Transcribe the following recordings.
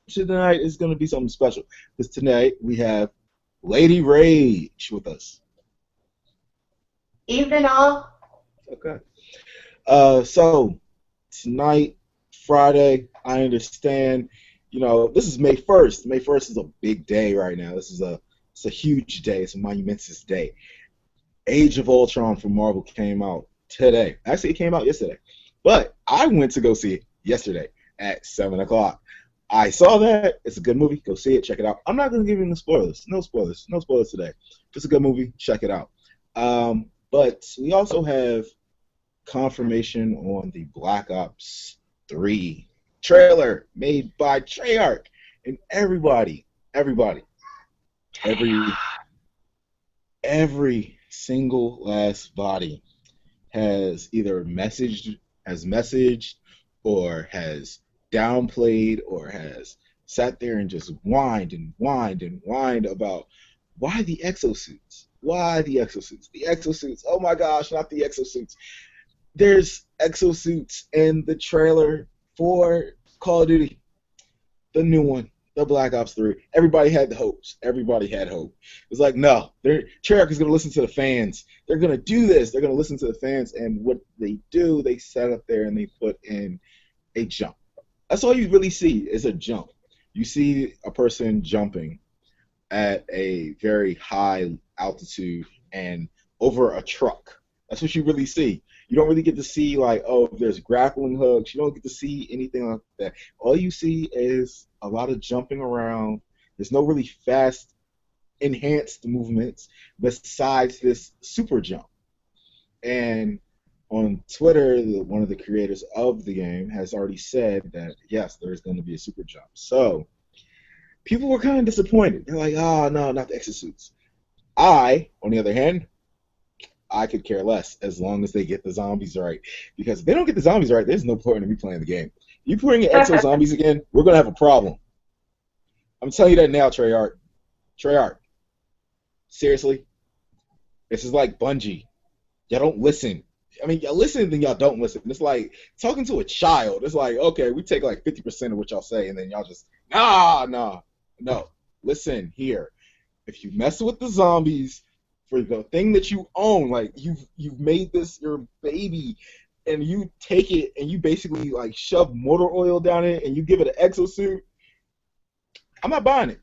tonight is going to be something special because tonight we have Lady Rage with us. Evening all. Okay. So tonight, Friday, I understand. This is May 1st. May 1st is a big day right now. It's a huge day. It's a monumentous day. Age of Ultron from Marvel came out today. Actually, it came out yesterday, but I went to go see it yesterday at 7 o'clock. I saw that. It's a good movie. Go see it. Check it out. I'm not going to give you the spoilers. No spoilers. No spoilers today. It's a good movie. Check it out. But we also have confirmation on the Black Ops 3 trailer made by Treyarch. And every every single last body has messaged or has downplayed or has sat there and just whined about why the exosuits? Why the exosuits? The exosuits. Oh my gosh, not the exosuits. There's exosuits in the trailer for Call of Duty, the new one, the Black Ops 3. Everybody had the hopes. Everybody had hope. It's like, no, Treyarch is going to listen to the fans. They're going to do this. They're going to listen to the fans. And what they do, they set up there and they put in a jump. That's all you really see is a jump. You see a person jumping at a very high altitude and over a truck. That's what you really see. You don't really get to see, like, oh, if there's grappling hooks. You don't get to see anything like that. All you see is a lot of jumping around. There's no really fast, enhanced movements besides this super jump. And on Twitter, one of the creators of the game has already said that, yes, there's going to be a super jump. So people were kind of disappointed. They're like, oh, no, not the exosuits. On the other hand, I could care less as long as they get the zombies right. Because if they don't get the zombies right, there's no point in me playing the game. You putting in exo zombies again, we're going to have a problem. I'm telling you that now, Treyarch. Treyarch. Seriously? This is like Bungie. Y'all don't listen. I mean, y'all listen, then y'all don't listen. It's like talking to a child. It's like, okay, we take like 50% of what y'all say, and then y'all just, no. Listen here. If you mess with the zombies for the thing that you own, like you've made this your baby, and you take it and you basically like shove motor oil down it and you give it an exosuit, I'm not buying it.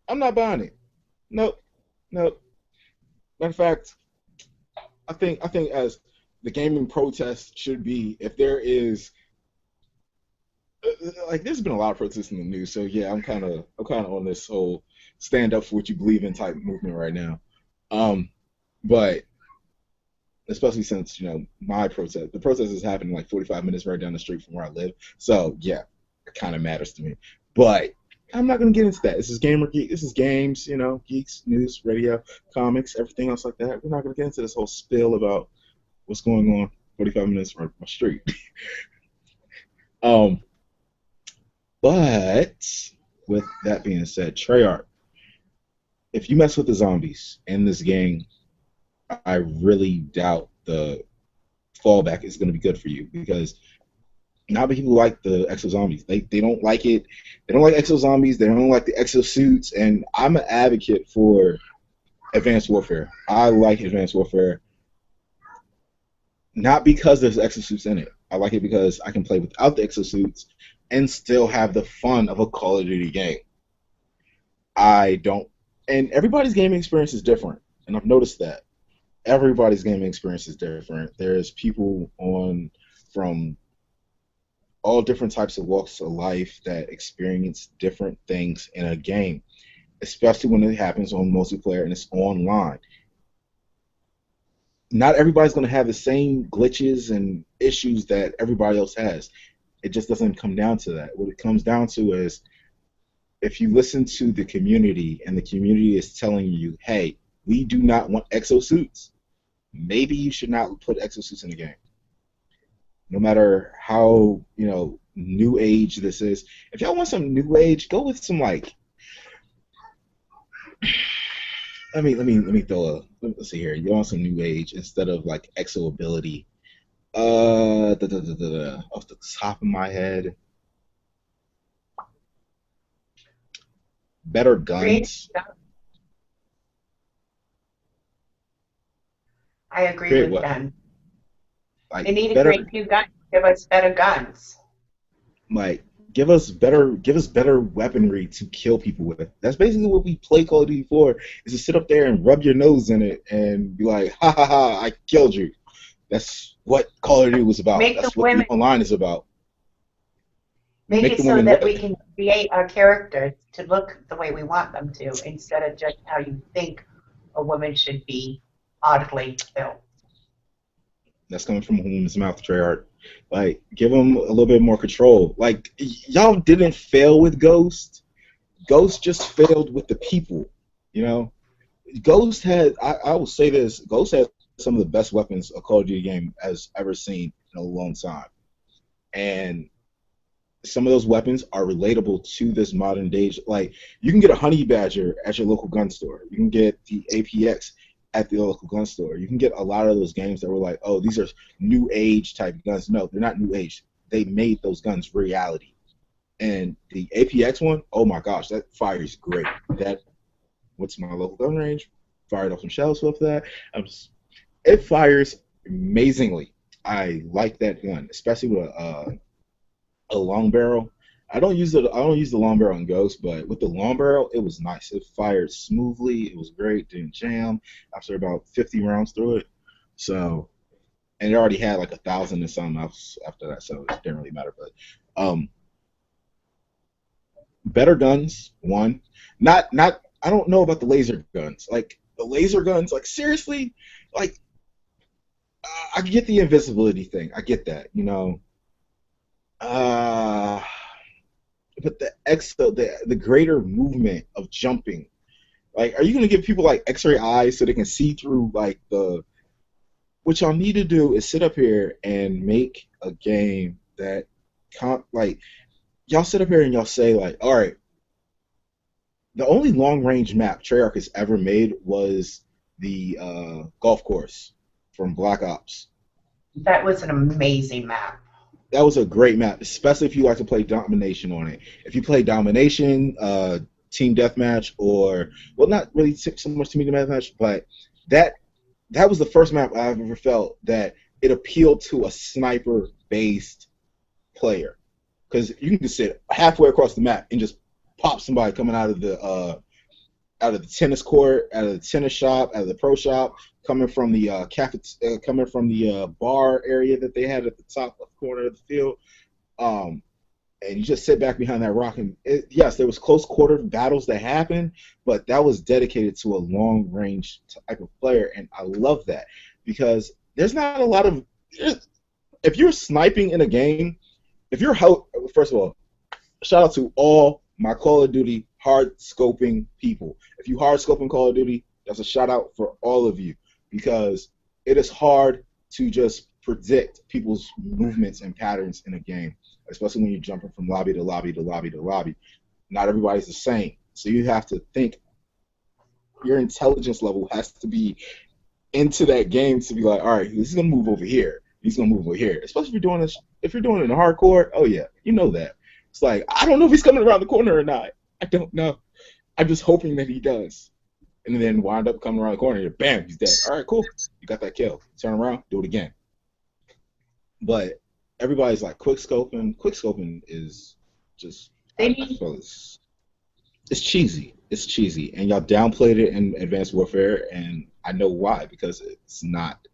I'm not buying it. Nope. Matter of fact, I think as the gaming protest should be, if there is like there's been a lot of protests in the news, so yeah, I'm kind of on this whole stand up for what you believe in type movement right now. But especially since the protest is happening like 45 minutes right down the street from where I live, so yeah, it kind of matters to me. But I'm not gonna get into that. This is gamer geek. This is games, geeks, news, radio, comics, everything else like that. We're not gonna get into this whole spill about what's going on 45 minutes from my street. But with that being said, Treyarch, if you mess with the zombies in this game, I really doubt the fallback is going to be good for you because not many people like the exo zombies. They don't like it. They don't like exo zombies. They don't like the exo suits. And I'm an advocate for Advanced Warfare. I like Advanced Warfare not because there's exosuits in it. I like it because I can play without the exosuits and still have the fun of a Call of Duty game. I don't, and everybody's gaming experience is different, and I've noticed that. Everybody's gaming experience is different. There's people from all different types of walks of life that experience different things in a game, especially when it happens on multiplayer and it's online. Not everybody's going to have the same glitches and issues that everybody else has. It just doesn't come down to that. What it comes down to is if you listen to the community and the community is telling you, hey, we do not want exosuits, maybe you should not put exosuits in the game. No matter how, new age this is. If y'all want some new age, go with some like let's see here. You want some new age instead of like exo ability. Off the top of my head. better Create. guns. I agree Create with what? Ben. Like They need to create better, new guns. Give us better guns. like give us better weaponry to kill people with. That's basically what we play Call of Duty for, is to sit up there and rub your nose in it and be like, ha ha ha, I killed you. That's what Call of Duty was about. Make the That's what the women online is about. make Make it the so women that what? we can create our characters to look the way we want them to, instead of just how you think a woman should be oddly built. That's coming from a woman's mouth, Treyarch. Like, give them a little bit more control. Like, y'all didn't fail with Ghost. Ghost just failed with the people. You know, Ghost had. I will say this: Ghost had some of the best weapons a Call of Duty game has ever seen in a long time, and some of those weapons are relatable to this modern day. Like, you can get a honey badger at your local gun store. You can get the APX at the local gun store. You can get a lot of those games that were like, oh, these are new age type guns. No, they're not new age. They made those guns reality. And the APX one, oh my gosh, that fires great. That what's my local gun range? Fired off some shells with that. It fires amazingly. I like that gun, especially with a long barrel. I don't use it. I don't use the long barrel in Ghost, but with the long barrel, it was nice. It fired smoothly. It was great. Didn't jam after about 50 rounds through it. So, and it already had like 1,000 and something else after that, so it didn't really matter. But better guns, one. Not. I don't know about the laser guns. Like the laser guns. Like seriously, like I get the invisibility thing. I get that. You know. Uh, but the greater movement of jumping. Like, are you gonna give people like X-ray eyes so they can see through like the? What y'all need to do is sit up here and make a game that, like, y'all sit up here and y'all say like, all right, the only long range map Treyarch has ever made was the golf course from Black Ops. That was an amazing map. That was a great map, especially if you like to play domination on it. If you play domination, team deathmatch, or well, not really so much team deathmatch, but that that was the first map I've ever felt that it appealed to a sniper based player, because you can just sit halfway across the map and just pop somebody coming out of the tennis court, out of the tennis shop, out of the pro shop, coming from the coming from the bar area that they had at the top left corner of the field. Um, and you just sit back behind that rock. And yes, there was close quarter battles that happened, but that was dedicated to a long range type of player, and I love that because there's not a lot of if you're sniping in a game, if you're first of all, shout out to all my Call of Duty hard scoping people. If you hard scoping Call of Duty, that's a shout out for all of you because it is hard to just predict people's movements and patterns in a game, especially when you're jumping from lobby to lobby to lobby to lobby. Not everybody's the same, so you have to think. Your intelligence level has to be into that game to be like, all right, this is gonna move over here. He's gonna move over here. Especially if you're doing this, if you're doing it in hardcore. Oh yeah, you know that. It's like I don't know if he's coming around the corner or not. I don't know. I'm just hoping that he does. And then wind up coming around the corner and bam, he's dead. All right, cool. You got that kill. Turn around, do it again. But everybody's like quick scoping. Quick scoping is just They I need feel it's cheesy. It's cheesy, and y'all downplayed it in Advanced Warfare, and I know why because it's not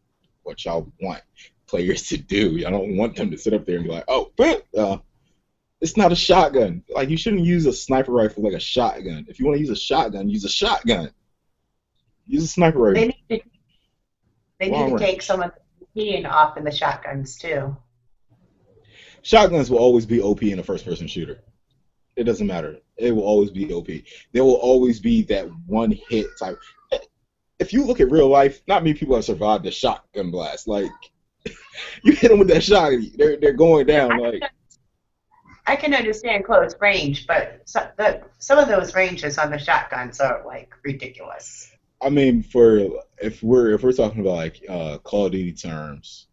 what y'all want players to do. Y'all don't want them to sit up there and be like, "Oh, it's not a shotgun." Like you shouldn't use a sniper rifle like a shotgun. If you want to use a shotgun, use a shotgun. Use a sniper they rifle. need to they need Long to take range. some of the heating off in the shotguns too. Shotguns will always be OP in a first-person shooter. It doesn't matter. It will always be OP. There will always be that one hit type. If you look at real life, not many people have survived a shotgun blast. Like you hit them with that shot, they're going down. I Like I can understand close range, but some of those ranges on the shotguns are like ridiculous. I mean, for if we're talking about like Call of Duty terms,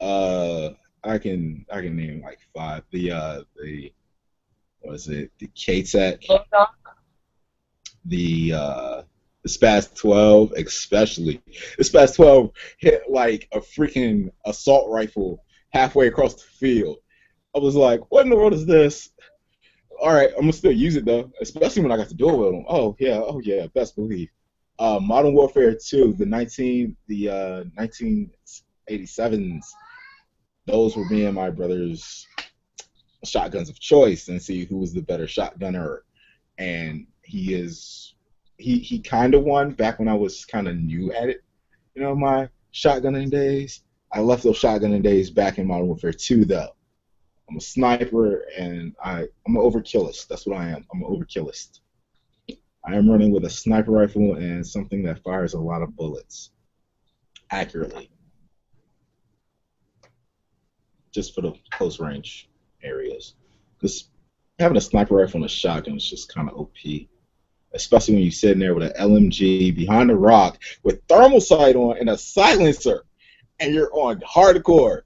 uh, I can name like five. The what is it? The K-Tech. Bulldog? the Spaz 12, especially the Spaz 12 hit like a freaking assault rifle halfway across the field. I was like, what in the world is this? All right, I'm gonna still use it though, especially when I got to duel with them. Oh yeah, best believe. Modern Warfare 2, the 1987s. Those were me and my brother's shotguns of choice, and see who was the better shotgunner. And he kind of won back when I was kind of new at it. My shotgunning days. I left those shotgunning days back in Modern Warfare 2 though. I'm a sniper and I'm an overkillist. That's what I am. I'm an overkillist. I am running with a sniper rifle and something that fires a lot of bullets accurately, just for the close range areas. Because having a sniper rifle and a shotgun is just kind of OP, especially when you're sitting there with an LMG behind a rock with thermal sight on and a silencer, and you're on hardcore.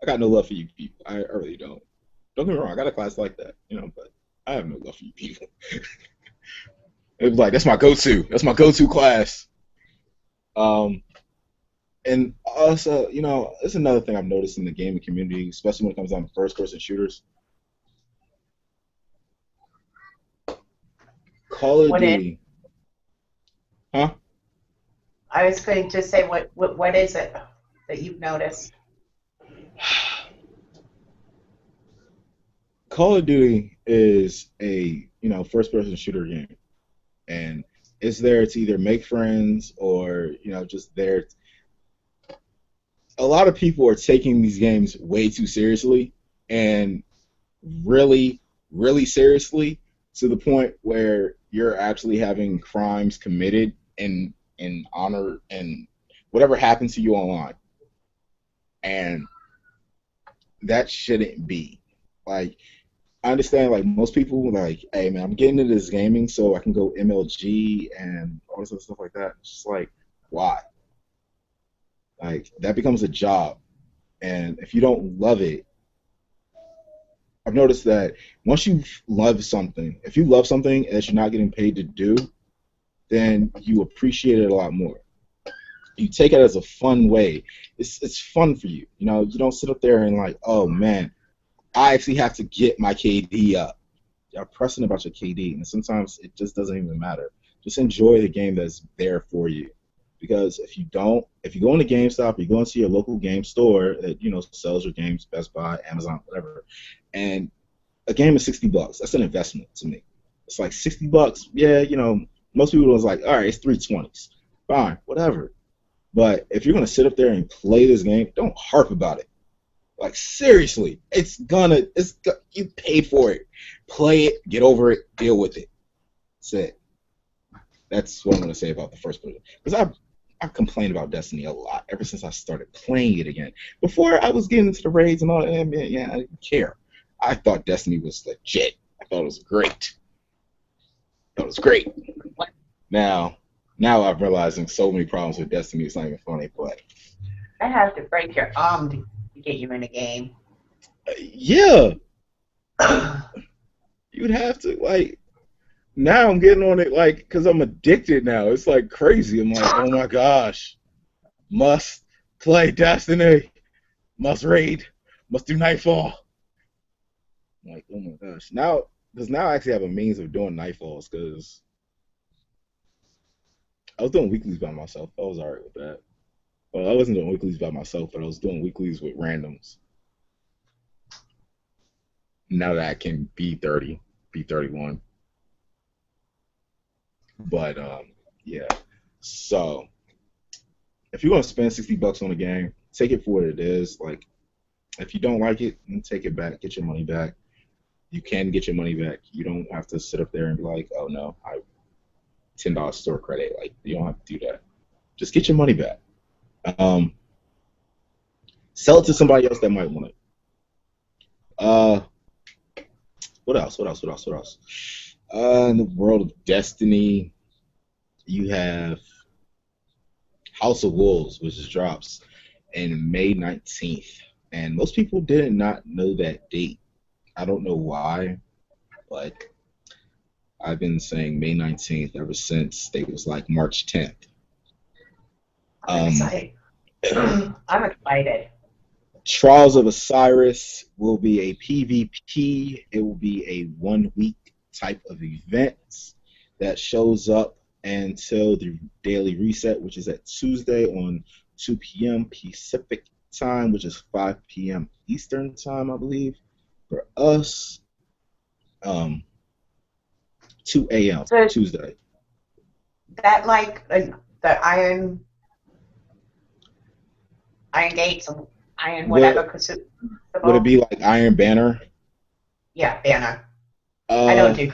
I got no love for you people. I really don't. Don't get me wrong. I got a class like that, but I have no love for you people. It was like that's my go-to. That's my go-to class. Um, and also, it's another thing I've noticed in the gaming community, especially when it comes down to first-person shooters. Call of What is? Duty, huh? I was going to say, what is it that you've noticed? Call of Duty is a first-person shooter game, and it's there to either make friends or just there. A lot of people are taking these games way too seriously, and really, really seriously, to the point where you're actually having crimes committed in honor and whatever happened to you online, and that shouldn't be. Like, I understand, like, most people, like, hey, man, I'm getting into this gaming so I can go MLG and all this other stuff like that. It's just like, why? Like, that becomes a job. And if you don't love it, I've noticed that once you love something, if you love something that you're not getting paid to do, then you appreciate it a lot more. You take it as a fun way. It's fun for you. You don't sit up there and like, oh man, I actually have to get my KD up. You're pressing about your KD, and sometimes it just doesn't even matter. Just enjoy the game that's there for you. Because if you don't, if you go into GameStop, you go into your local game store that sells your games, Best Buy, Amazon, whatever, and a game is $60. That's an investment to me. It's like $60. Yeah, most people was like, all right, it's 320s. Fine, whatever. But if you're gonna sit up there and play this game, don't harp about it. Like seriously, you paid for it. Play it, get over it, deal with it. That's it. That's what I'm gonna say about the first person. Because I've complained about Destiny a lot ever since I started playing it again. Before I was getting into the raids and all that, yeah, I didn't care. I thought Destiny was legit. I thought it was great. I thought it was great. Now I'm realizing so many problems with Destiny. It's not even funny, but I have to break your arm to get you in a game. yeah, you'd have to like. Now I'm getting on it like because I'm addicted now. It's like crazy. I'm like, oh my gosh, must play Destiny, must raid, must do Nightfall. I'm like, oh my gosh, now I actually have a means of doing Nightfalls because I was doing weeklies by myself. I was alright with that. Well, I wasn't doing weeklies by myself, but I was doing weeklies with randoms. Now that I can be 30, be 31. But yeah. So if you're gonna spend $60 on a game, take it for what it is. Like, if you don't like it, then take it back, get your money back. You can get your money back. You don't have to sit up there and be like, oh no, I $10 store credit. Like, you don't have to do that. Just get your money back. Um, Sell it to somebody else that might want it. Uh, what else? What else? What else? What else? In the world of Destiny, you have House of Wolves, which just drops in May 19th. And most people did not know that date. I don't know why, but I've been saying May 19th ever since they was like March 10th. I'm Um, excited. I'm excited. Trials of Osiris will be a PvP. It will be a 1 week type of event that shows up until the daily reset, which is at Tuesday on 2 p.m. Pacific time, which is 5 p.m. Eastern time, I believe. For us, um, 2 a.m. So is Tuesday. that like the Iron Gates, Iron whatever, Would would it Crucible? be like Iron Banner? Yeah, banner. I don't Uh, do.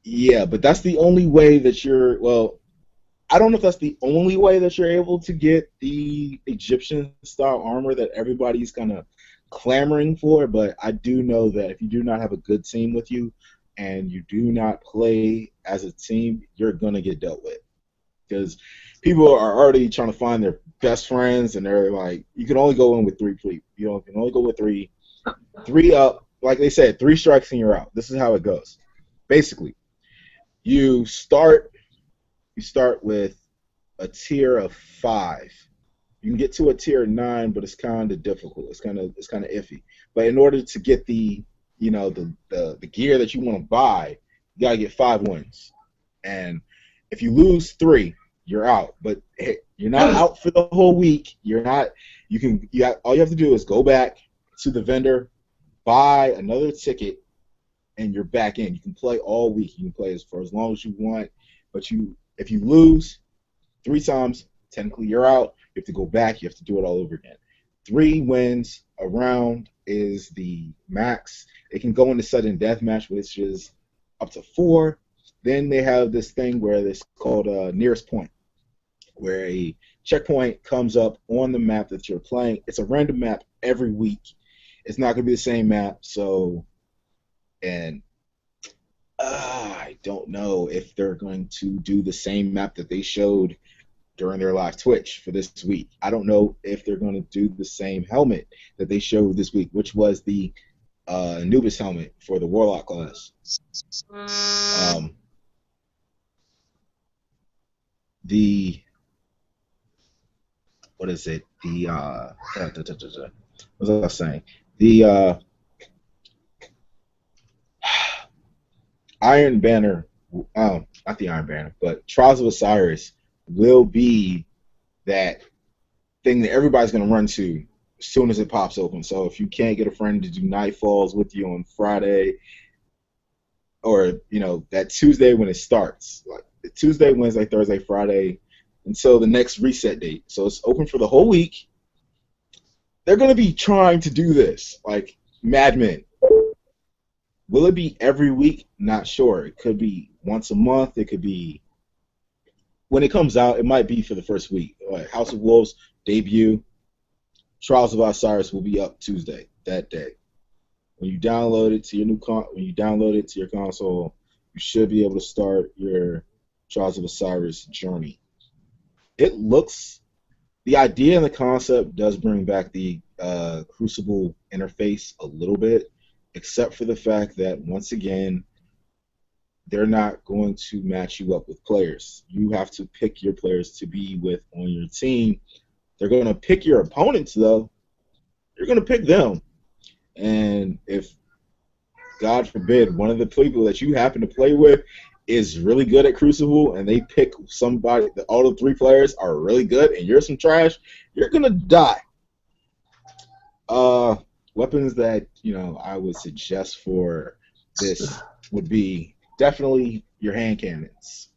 yeah, but that's the only way that you're. Well, I don't know if that's the only way that you're able to get the Egyptian style armor that everybody's kind of clamoring for, but I do know that if you do not have a good team with you and you do not play as a team, you're gonna get dealt with because people are already trying to find their best friends, and they're like, you can only go in with three people. You can only go with three up. Like they said, three strikes and you're out. This is how it goes. Basically, you start you start with a tier of 5. You can get to a tier 9, but it's kind of difficult. It's kind of iffy. But in order to get the gear that you want to buy, you gotta get 5 wins. And if you lose 3, you're out. But hey, you're not out for the whole week. You're not. All you have to do is go back to the vendor, buy another ticket, and you're back in. You can play all week. You can play for as long as you want. But if you lose 3 times, technically you're out. You have to go back. You have to do it all over again. 3 wins a round is the max. It can go into sudden death match, which is up to 4. Then they have this thing where it's called nearest point, where a checkpoint comes up on the map that you're playing. It's a random map every week. It's not going to be the same map. And I don't know if they're going to do the same map that they showed during their live Twitch for this week. I don't know if they're going to do the same helmet that they showed this week, which was the Anubis helmet for the Warlock class. Um, the what is it? The what was I saying? The Iron Banner, not the Iron Banner, but Trials of Osiris will be that thing that everybody's going to run to as soon as it pops open. So if you can't get a friend to do Nightfalls with you on Friday, or that Tuesday when it starts, like Tuesday, Wednesday, Thursday, Friday, until the next reset date. So it's open for the whole week. They're going to be trying to do this like madmen. Will it be every week? Not sure. It could be once a month. It could be when it comes out. It might be for the first week. Like House of Wolves debut. Trials of Osiris will be up Tuesday that day. When you download it to your console, you should be able to start your Trials of Osiris journey. The idea and the concept does bring back the Crucible interface a little bit, except for the fact that once again, they're not going to match you up with players. You have to pick your players to be with on your team. They're going to pick your opponents, though. You're going to pick them. And if, God forbid, one of the people that you happen to play with is really good at Crucible and they pick somebody, all the 3 players are really good and you're some trash, you're going to die. Weapons that, I would suggest for this would be definitely your hand cannons.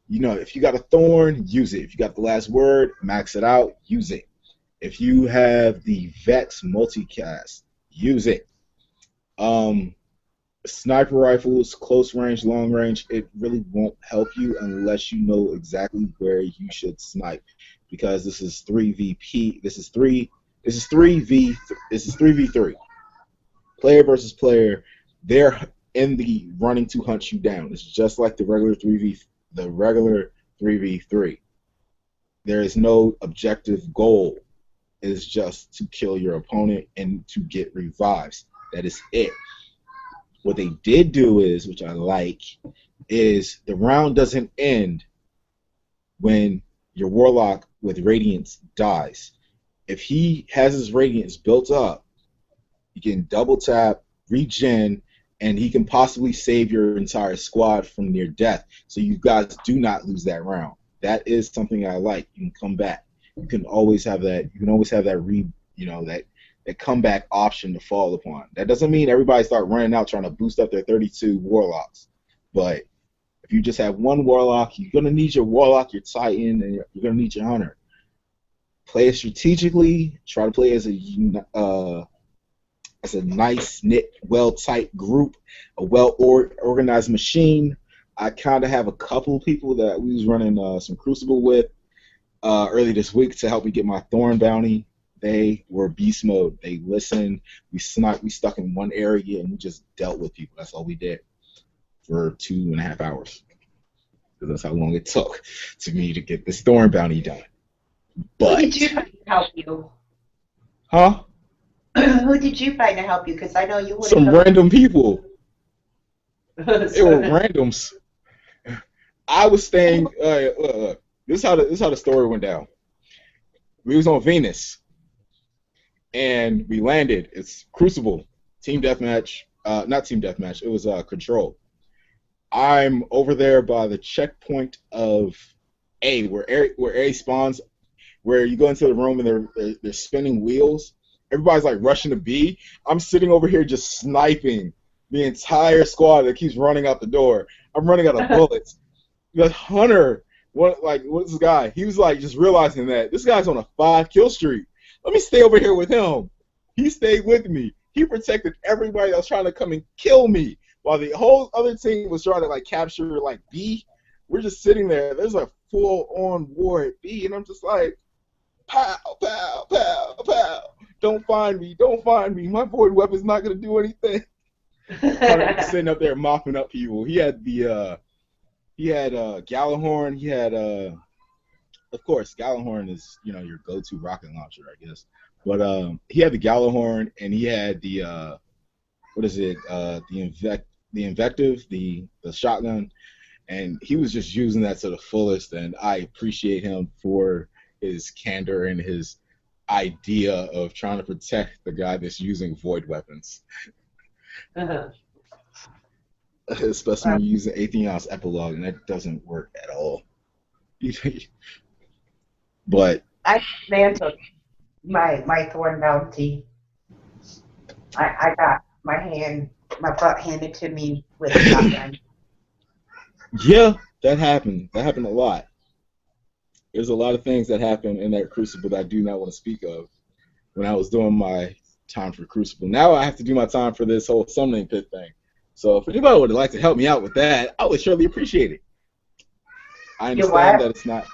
If you got a thorn, use it. If you got the last word, max it out, use it. If you have the Vex multicast, use it. Sniper rifles, close range, long range, it really won't help you unless you know exactly where you should snipe, because this is 3VP. This is 3v3. Player versus player. They're in the running to hunt you down. It's just like the regular 3v3. There is no objective goal. It is just to kill your opponent and to get revives. That is it. What they did do is, which I like, is the round doesn't end when your warlock with radiance dies. If he has his radiance built up, he can double tap, regen, and he can possibly save your entire squad from near death. So you guys do not lose that round. That is something I like. You can come back. You can always have that. You can always have that that comeback option to fall upon. That doesn't mean everybody start running out trying to boost up their 32 warlocks, but if you just have one warlock, you're gonna need your warlock, your titan, and you're gonna need your hunter. Play it strategically. Try to play as a nice knit, well tight group, a well organized machine. I kind of have a couple of people that we was running some Crucible with early this week to help me get my Thorn bounty. They were beast mode. They listened. We stuck in one area and we just dealt with people. That's all we did for 2.5 hours. Because that's how long it took to me to get this Thorn bounty done. Who But did you find to help you? huh? Who did you find to help you? Because I know you would have Some helped. random people. They were So, randoms. I was staying. This is how the story went down. We was on Venus, and we landed. It's Crucible, team deathmatch. Not team deathmatch. It was Control. I'm over there by the checkpoint of A, where A spawns, where you go into the room and they're spinning wheels. Everybody's like rushing to B. I'm sitting over here just sniping the entire squad that keeps running out the door. I'm running out of bullets. The hunter, what's this guy? He was like just realizing that this guy's on a 5-kill streak. Let me stay over here with him. He stayed with me. He protected everybody that was trying to come and kill me, while the whole other team was trying to like capture like B. We're just sitting there. There's a full-on war at B, and I'm just like, pow, pow, pow, pow. Don't find me. Don't find me. My void weapon's not gonna do anything. Hunter was sitting up there mopping up people. He had Gallahorn. He had of course Gallahorn is your go-to rocket launcher, I guess. But he had the Gallahorn and he had the what is it? The invective, the shotgun, and he was just using that to the fullest. And I appreciate him for his candor and his idea of trying to protect the guy that's using void weapons. uh-huh. Especially Well, when you're using Atheon's epilogue, and that doesn't work at all. But I mantled my Thorn bounty. I got my butt handed to me with a shotgun. yeah, that happened. That happened a lot. There's a lot of things that happened in that Crucible that I do not want to speak of when I was doing my time for Crucible. Now I have to do my time for this whole summoning pit thing. So if anybody would like to help me out with that, I would surely appreciate it. I You understand what? that it's not.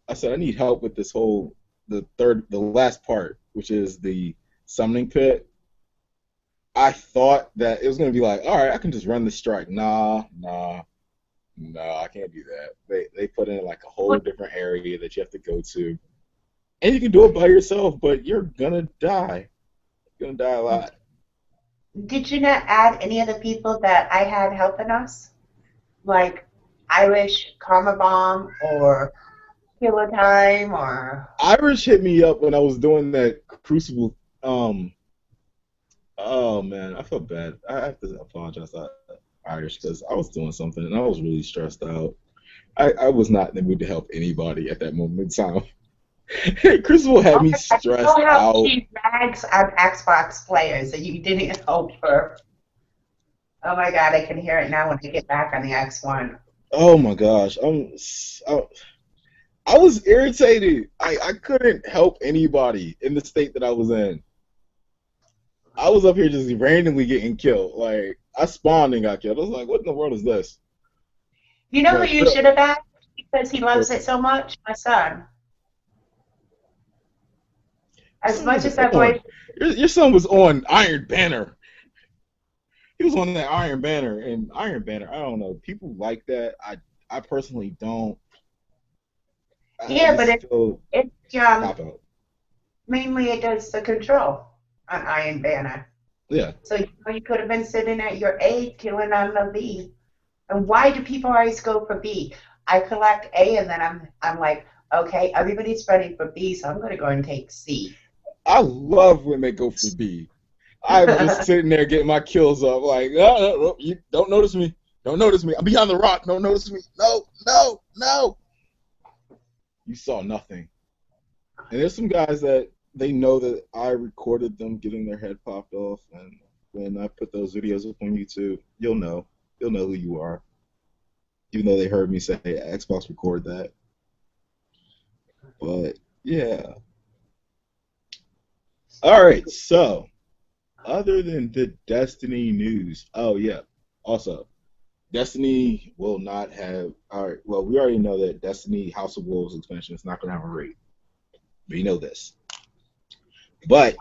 I said I need help with this whole the last part, which is the summoning pit. I thought that it was gonna be like, all right, I can just run the strike. Nah, I can't do that. They put in like a whole What? different area that you have to go to, and you can do it by yourself, but you're gonna die. You're gonna die a lot. Did you not add any of the people that I had helping us? Like Irish Karma Bomb or Killer Time or Irish hit me up when I was doing that Crucible. Oh man, I felt bad. I have to apologize to Irish because I was doing something and I was really stressed out. I was not in the mood to help anybody at that moment in time. Crucible had oh me my God, you know stressed how out. she rags on Xbox players and you didn't help her. Oh my God, I can hear it now when I get back on the X1. Oh my gosh, I was irritated. I couldn't help anybody in the state that I was in. I was up here just randomly getting killed. Like I spawned and got killed. I was like, what in the world is this? You know who But you should have asked because he loves it so much? My son. your As son much wasn't as that on. boy, Your son was on Iron Banner. He was on that Iron Banner, and Iron Banner. I don't know. People like that. I personally don't. I yeah, but just feel it's cop out. mainly it does the control on Iron Banner. Yeah. So you could have been sitting at your A killing on the B. And why do people always go for B? I collect A and then I'm like, okay, everybody's ready for B, so I'm gonna go and take C. I love when they go for B. I'm just sitting there getting my kills up, like, no, no, no, you don't notice me. Don't notice me. I'm behind the rock. Don't notice me. No, no, no. You saw nothing. And there's some guys that they know that I recorded them getting their head popped off, and when I put those videos up on YouTube, you'll know. You'll know who you are, even though they heard me say Xbox record that. But yeah. All right. So other than the Destiny news, oh yeah. Also, Destiny will not have. All right. Well, we already know that Destiny House of Wolves expansion is not going to have a rate. We know this. But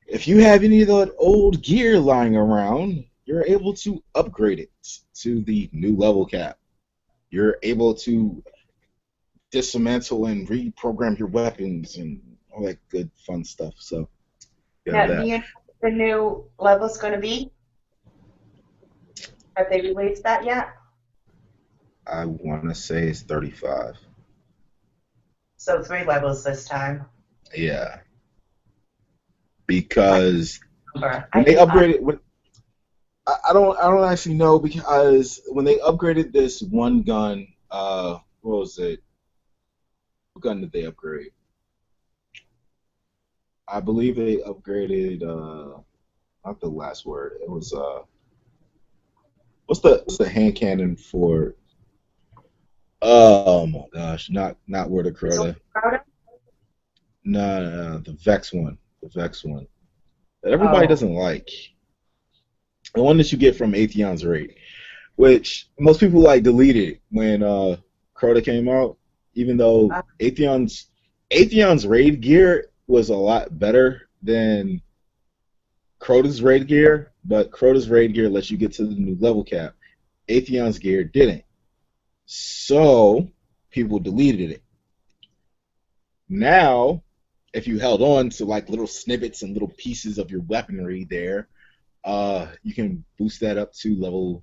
if you have any of that old gear lying around, you're able to upgrade it to the new level cap. You're able to dismantle and reprogram your weapons and all that good fun stuff. So you have Now, do that. you know what the new level's gonna be? Have they released that yet? I want to say it's 35. So 3 levels this time. Yeah, I because remember. I when they can find. upgraded, when I don't actually know because when they upgraded this one gun, what was it? What gun did they upgrade? I believe they upgraded not the last word. It was what's the hand cannon for oh my gosh, not Word of Is it Crota. Crowder? No, no, no, the Vex one. The Vex one. That everybody Oh, doesn't like. The one that you get from Atheon's raid. Which most people like deleted when Crota came out, even though uh, Atheon's raid gear was a lot better than Crota's raid gear, but Crota's raid gear lets you get to the new level cap. Atheon's gear didn't. So people deleted it. Now, if you held on to like little snippets and little pieces of your weaponry there, you can boost that up to level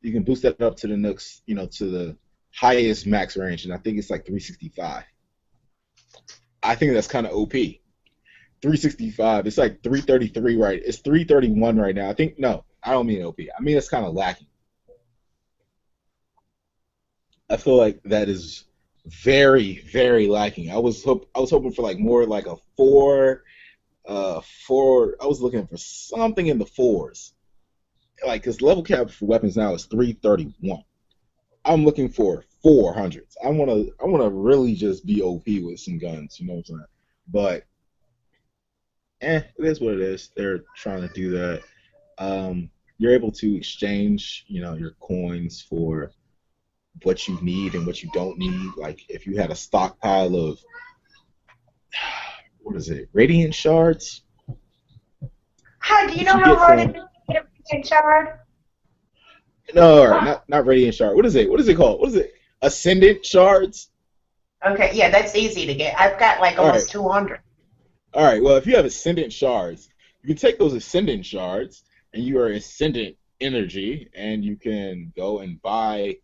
you can boost that up to the next, to the highest max range, and I think it's like 365. I think that's kind of OP. 365. It's like 333 right. It's 331 right now. I think no, I don't mean OP. I mean it's kind of lacking. I feel like that is very very lacking. I was hoping for like more like a four. I was looking for something in the fours. Like because level cap for weapons now is 331. I'm looking for 400s. I wanna really just be OP with some guns. You know what I'm saying? But it is what it is. They're trying to do that. You're able to exchange, your coins for what you need and what you don't need. Like if you had a stockpile of what is it, radiant shards, how do you which know you how get hard it is from to get a shard? no, all right, not radiant shard. What is it? What is it called? What is it? Ascendant shards. Okay, yeah, that's easy to get. I've got like All right. almost 200. All right. Well, if you have ascendant shards, you can take those ascendant shards and you are ascendant energy, and you can go and buy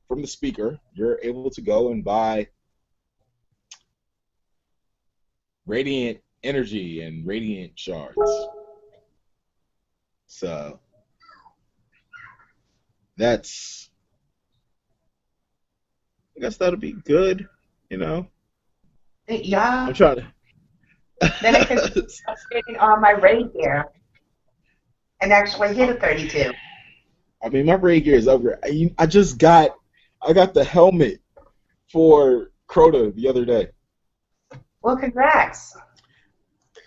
from the speaker. You're able to go and buy radiant energy and radiant shards. So that's, I guess that'll be good. You know, I'm Yeah, trying then I can to. start upgrading on my raid gear and actually hit a 32. I mean, my raid gear is over. I got the helmet for Crota the other day. Well, congrats.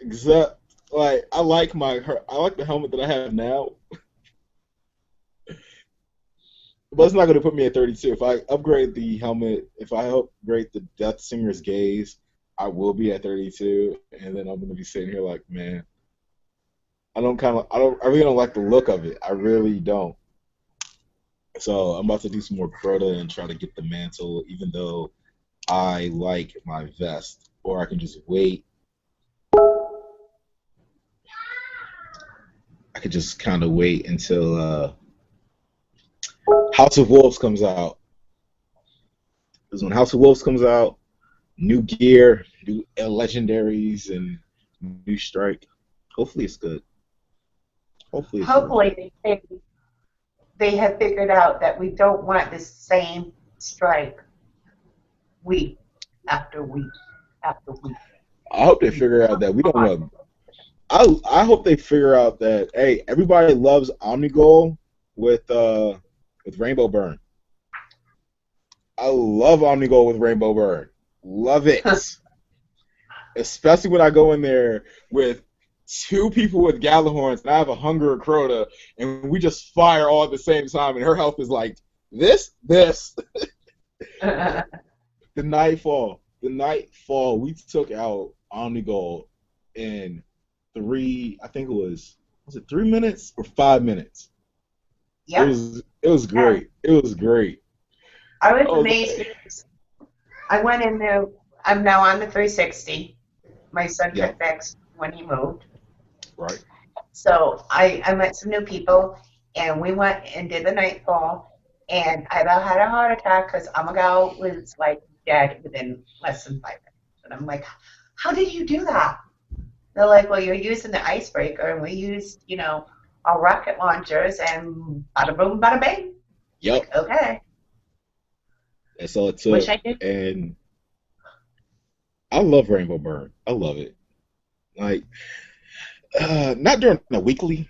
Except, like, I like the helmet that I have now, but it's not going to put me at 32. If I upgrade the helmet, if I upgrade the Death Singer's Gaze, I will be at 32, and then I'm going to be sitting here like, man, I really don't like the look of it. I really don't. So I'm about to do some more Crota and try to get the mantle, even though I like my vest, or I can just wait I could just kind of wait until House of Wolves comes out. Because when House of Wolves comes out, new gear, new legendaries, and new strike. Hopefully it's good. Hopefully it's really good. Hopefully they have figured out that we don't want the same strike week after week after week. I hope they We figure out don't that we don't want. want. I hope they figure out that hey, everybody loves Omnigol with Rainbow Burn. I love Omnigol with Rainbow Burn. Love it. Especially when I go in there with two people with Galahorns and I have a Hunger Crota and we just fire all at the same time and her health is like this. The Nightfall, we took out Omnigol in I think was it 3 minutes or 5 minutes? Yep. It was Yeah. great. It was great. I was I was amazed like, because I went in there. I'm now on the 360. My son yeah, took back when he moved. right. So I met some new people and we went and did the nightfall. And I about had a heart attack because Amagal was like dead within less than 5 minutes. And I'm like, how did you do that? They're like, well, you're using the icebreaker and we used, our rocket launchers and bada boom, bada bang. Yep. Like, okay. That's all it Wish took. I did. And I love Rainbow Burn. I love it. Like, not during the weekly.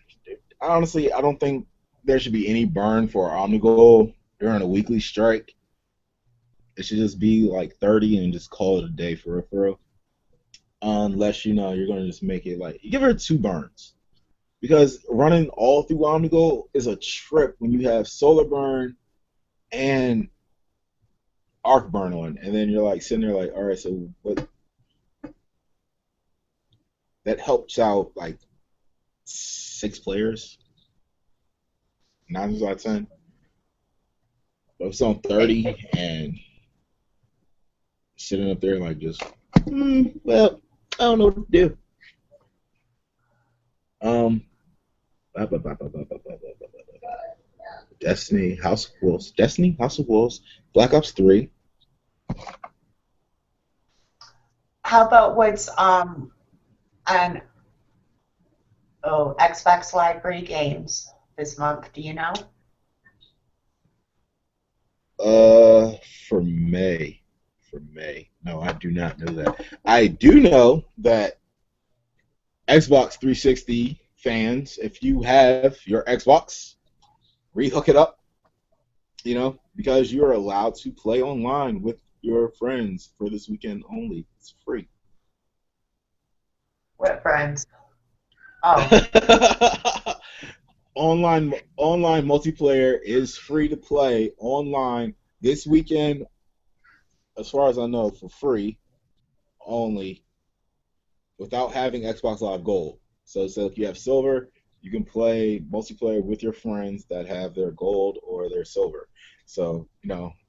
Honestly, I don't think there should be any burn for Omnigol during a weekly strike. It should just be like 30 and just call it a day for real, for real. Unless you're gonna just make it like you give her two burns. Because running all through Omnigol is a trip when you have Solar Burn and Arc Burn on, and then you're like sitting there like, all right, so what? That helps out like 6 players, 9 out of 10. But if it's on 30 and sitting up there like just, well, I don't know what to do. Um, Destiny, House of Wolves, Destiny, House of Wolves, Black Ops 3. How about what's on Xbox Library Games this month? Do you know? Uh, for May. For May. No, I do not know that. I do know that Xbox 360 fans, if you have your Xbox, rehook it up, because you're allowed to play online with your friends for this weekend only. It's free. What friends? Oh, Online multiplayer is free to play online this weekend, as far as I know, for free only, without having Xbox Live Gold. So if you have silver, you can play multiplayer with your friends that have their gold or their silver. So,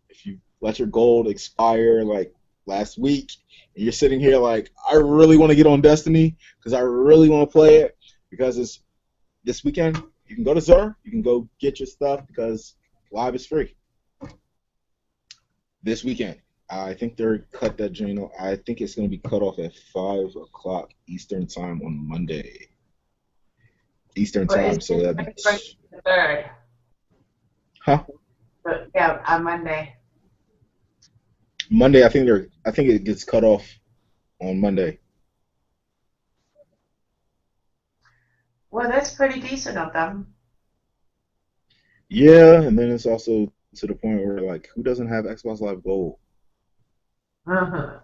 if you let your gold expire like last week and you're sitting here like, I really want to get on Destiny because I really want to play it because it's this weekend, you can go to Zur, you can go get your stuff because Live is free. This weekend. I think they're cut that joint. I think it's going to be cut off at 5 o'clock Eastern time on Monday. Eastern well, time, it's so just that'd be the third. huh? But, yeah, on Monday. Monday. I think it gets cut off on Monday. Well, that's pretty decent of them. Yeah, and then it's also to the point where like, who doesn't have Xbox Live Gold? Uh-huh.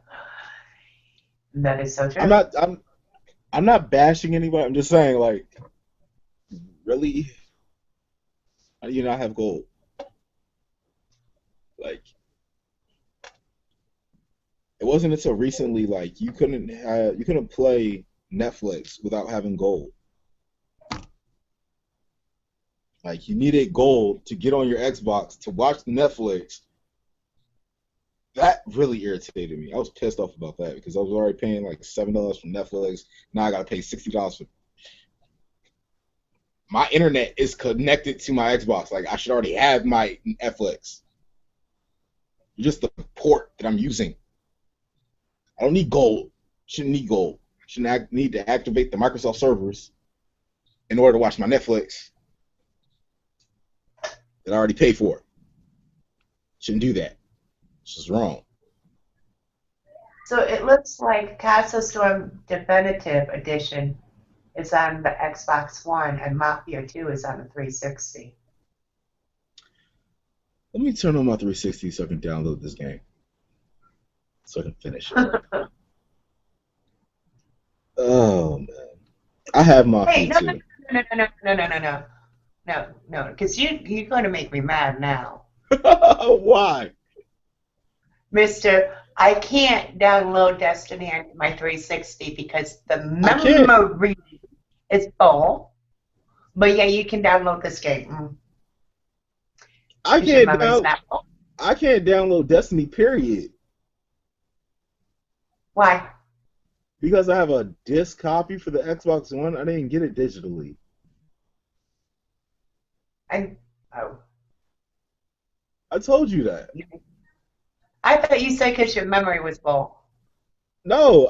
That is so I'm true. not. I'm not bashing anybody. I'm just saying like, really, how do you not have gold? Like, it wasn't until recently like you couldn't play Netflix without having gold. Like you needed gold to get on your Xbox to watch Netflix. That really irritated me. I was pissed off about that because I was already paying like $7 for Netflix. Now I gotta pay $60 for my internet is connected to my Xbox. Like I should already have my Netflix. Just the port that I'm using. I don't need gold. Shouldn't need gold. Shouldn't need to activate the Microsoft servers in order to watch my Netflix that I already paid for. Shouldn't do that. It's just wrong. So it looks like Castle Storm Definitive Edition is on the Xbox One and Mafia 2 is on the 360. Let me turn on my 360 so I can download this game. So I can finish it. Oh man. I have Hey, Mafia no, too. no, because you're going to make me mad now. Why? Mister, I can't download Destiny on my 360 because the I can't. memory is full. But yeah, you can download this game. I Because your can't memory's down. not full. I can't download Destiny. Period. Why? Because I have a disc copy for the Xbox One. I didn't get it digitally. I, oh. I told you that. I thought you said because your memory was full. No,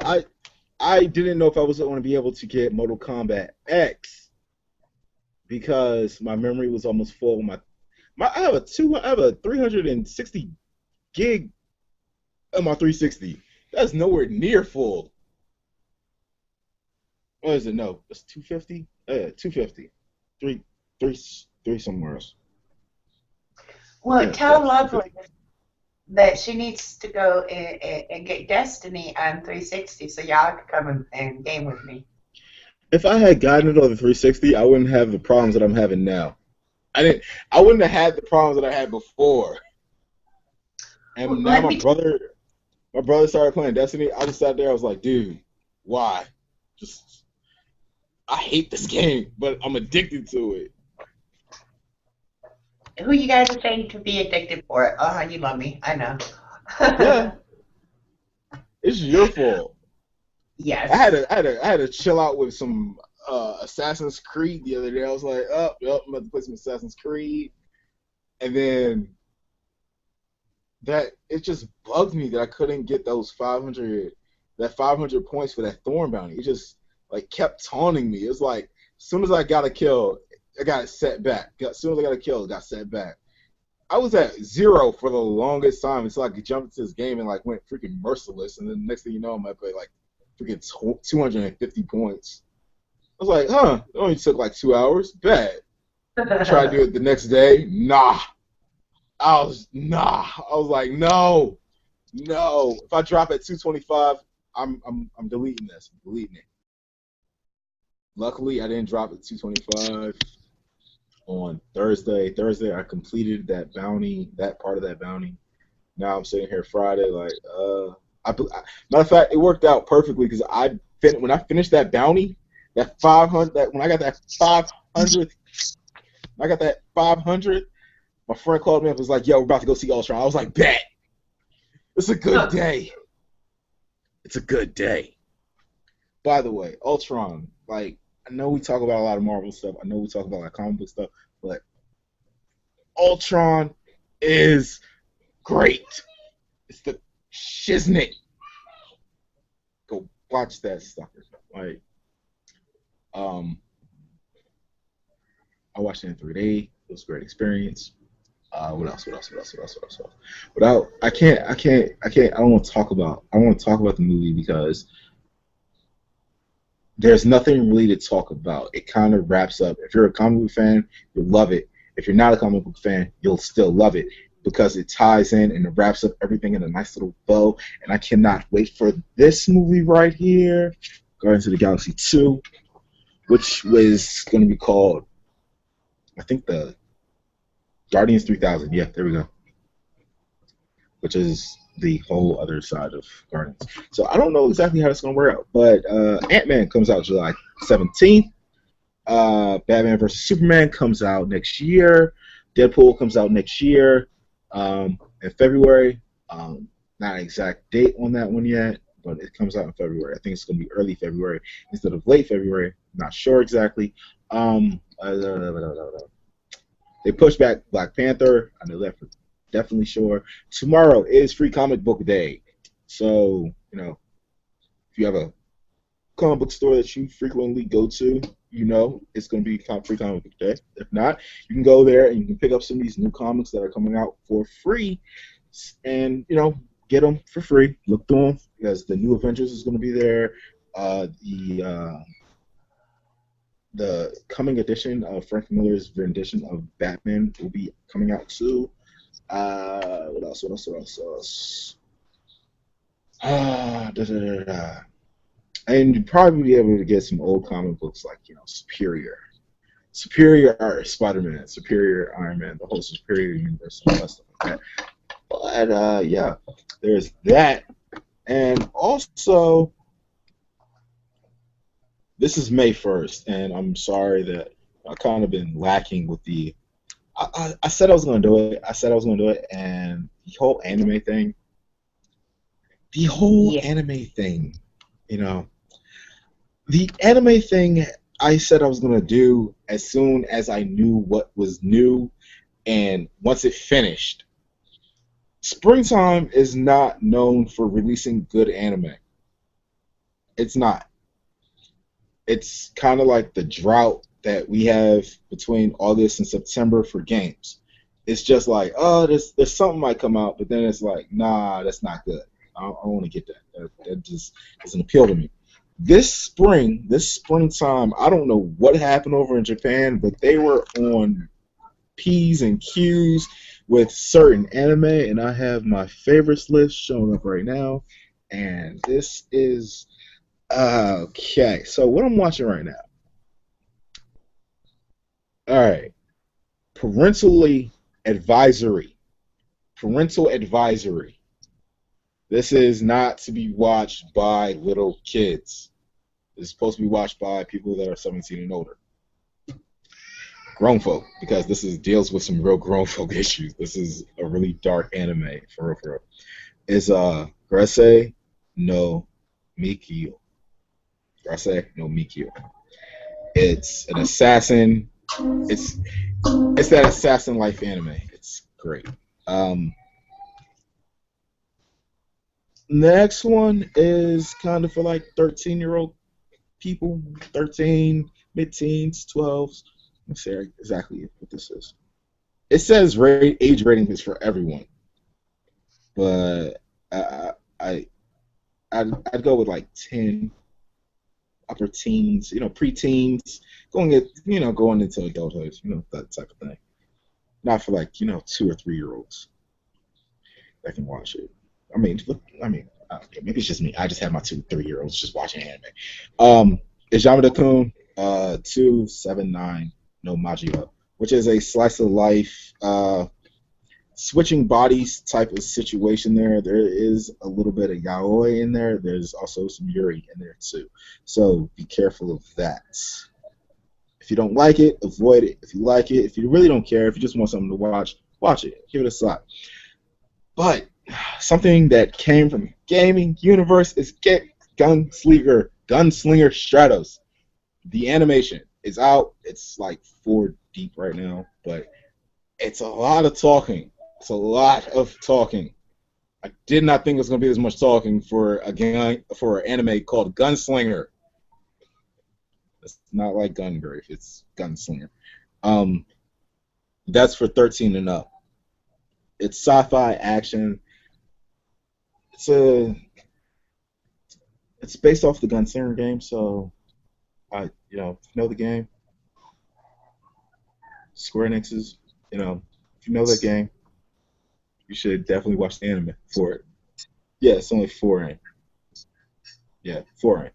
I didn't know if I was going to be able to get Mortal Kombat X because my memory was almost full. I have a 360 gig on my 360. That's nowhere near full. What is it? No, it's 250. 250. Three somewhere else. Well, Yeah, tell that's Lovely 250. that she needs to go and get Destiny on 360 so y'all can come and game with me. If I had gotten it on the 360, I wouldn't have the problems that I'm having now. I didn't. I wouldn't have had the problems that I had before. Well, And now let me. my brother started playing Destiny. I just sat there. I was like, dude, why? Just I hate this game, but I'm addicted to it. Who you guys are saying to be addicted for it? Oh, you love me. I know. Yeah, it's your fault. Yes. I had to chill out with some Assassin's Creed the other day. I was like, oh, yep, I'm about to play some Assassin's Creed, and then that it just bugged me that I couldn't get those 500 points for that Thorn bounty. It just like kept taunting me. It's like as soon as I got a kill, I got it set back. As soon as I got a kill, it got set back. I was at 0 for the longest time until I could jump into this game and like went freaking merciless. And then the next thing you know, I might play like freaking 250 points. I was like, huh, it only took like 2 hours. Bet. Try to do it the next day. Nah. I was like, no. If I drop at 225, I'm deleting this. I'm deleting it. Luckily, I didn't drop at 225 on Thursday. Thursday, I completed that bounty, that part of that bounty. Now I'm sitting here Friday, like, matter of fact, it worked out perfectly because when I finished that bounty, that 500, when I got that 500, my friend called me up and was like, yo, we're about to go see Ultron. I was like, bet. It's a good day. It's a good day. By the way, Ultron, like, I know we talk about a lot of Marvel stuff. I know we talk about like comic book stuff, but Ultron is great. It's the shiznit. Go watch that sucker. Like, I watched it in 3D. It was a great experience. What else? I don't want to talk about. I don't want to talk about the movie because there's nothing really to talk about. It kind of wraps up. If you're a comic book fan, you'll love it. If you're not a comic book fan, you'll still love it because it ties in and it wraps up everything in a nice little bow. And I cannot wait for this movie right here, Guardians of the Galaxy 2, which was going to be called, I think, the Guardians 3000. Yeah, there we go. Which is the whole other side of Guardians. So I don't know exactly how it's going to work out, but Ant-Man comes out July 17th. Batman vs. Superman comes out next year. Deadpool comes out next year in February. Not an exact date on that one yet, but it comes out in February. I think it's going to be early February instead of late February. Not sure exactly. They pushed back Black Panther. I know that for definitely sure. Tomorrow is Free Comic Book Day, so if you have a comic book store that you frequently go to, it's going to be Free Comic Book Day. If not, you can go there and you can pick up some of these new comics that are coming out for free, and get them for free. Look through them because the new Avengers is going to be there. The coming edition of Frank Miller's rendition of Batman will be coming out too. What else? What else? What else? What else? Da, da, da, da. And you'd probably be able to get some old comic books like Superior, Superior Spider-Man, Superior Iron Man, the whole Superior universe, and all that stuff like that. But yeah, there's that, and also this is May 1st, and I'm sorry that I kind of been lacking with the. I said I was going to do it. I said I was going to do it, and the whole Yeah. anime thing, you know, the anime thing. I said I was going to do as soon as I knew what was new, and once it finished. Springtime is not known for releasing good anime. It's not. It's kind of like the drought that we have between August and September for games. It's just like, oh, there's something might come out, but then it's like, nah, that's not good. I don't want to get that. That just doesn't appeal to me. This springtime, I don't know what happened over in Japan, but they were on P's and Q's with certain anime, and I have my favorites list showing up right now. And this is okay. So what I'm watching right now. All right, parentally advisory. Parental advisory. This is not to be watched by little kids. It's supposed to be watched by people that are 17 and older. Grown folk, because this is deals with some real grown folk issues. This is a really dark anime, for real, for real. It's Grase no Mikio. Grase no Mikio. It's an assassin. It's it's that assassin life anime. It's great. Um, Next one is kind of for like 13-year-old people, 13, mid-teens, 12s. Let's see exactly what this is. It says age rating is for everyone, but I I'd go with like 10, upper teens, preteens, going into adulthood, that type of thing. Not for like 2 or 3 year olds that can watch it. I mean, maybe it's just me. I just have my 2, 3 year olds just watching anime. It's Yamada-kun 279 no Majima, which is a slice of life switching bodies type of situation there. There is a little bit of yaoi in there. There's also some yuri in there too. So be careful of that. If you don't like it, avoid it. If you like it, if you really don't care, if you just want something to watch it. Give it a shot. But something that came from the gaming universe is Gunslinger Stratos. The animation is out. It's like 4 deep right now, but it's a lot of talking. It's a lot of talking. I did not think it was going to be as much talking for an anime called Gunslinger. It's not like Gungrave. It's Gunslinger. Um, that's for 13 and up. It's sci-fi action. It's a it's based off the Gunslinger game, so if you know the game, Square Enix's, if you know that game, you should definitely watch the anime for it. Yeah, it's only 4 in. Yeah, 4 in.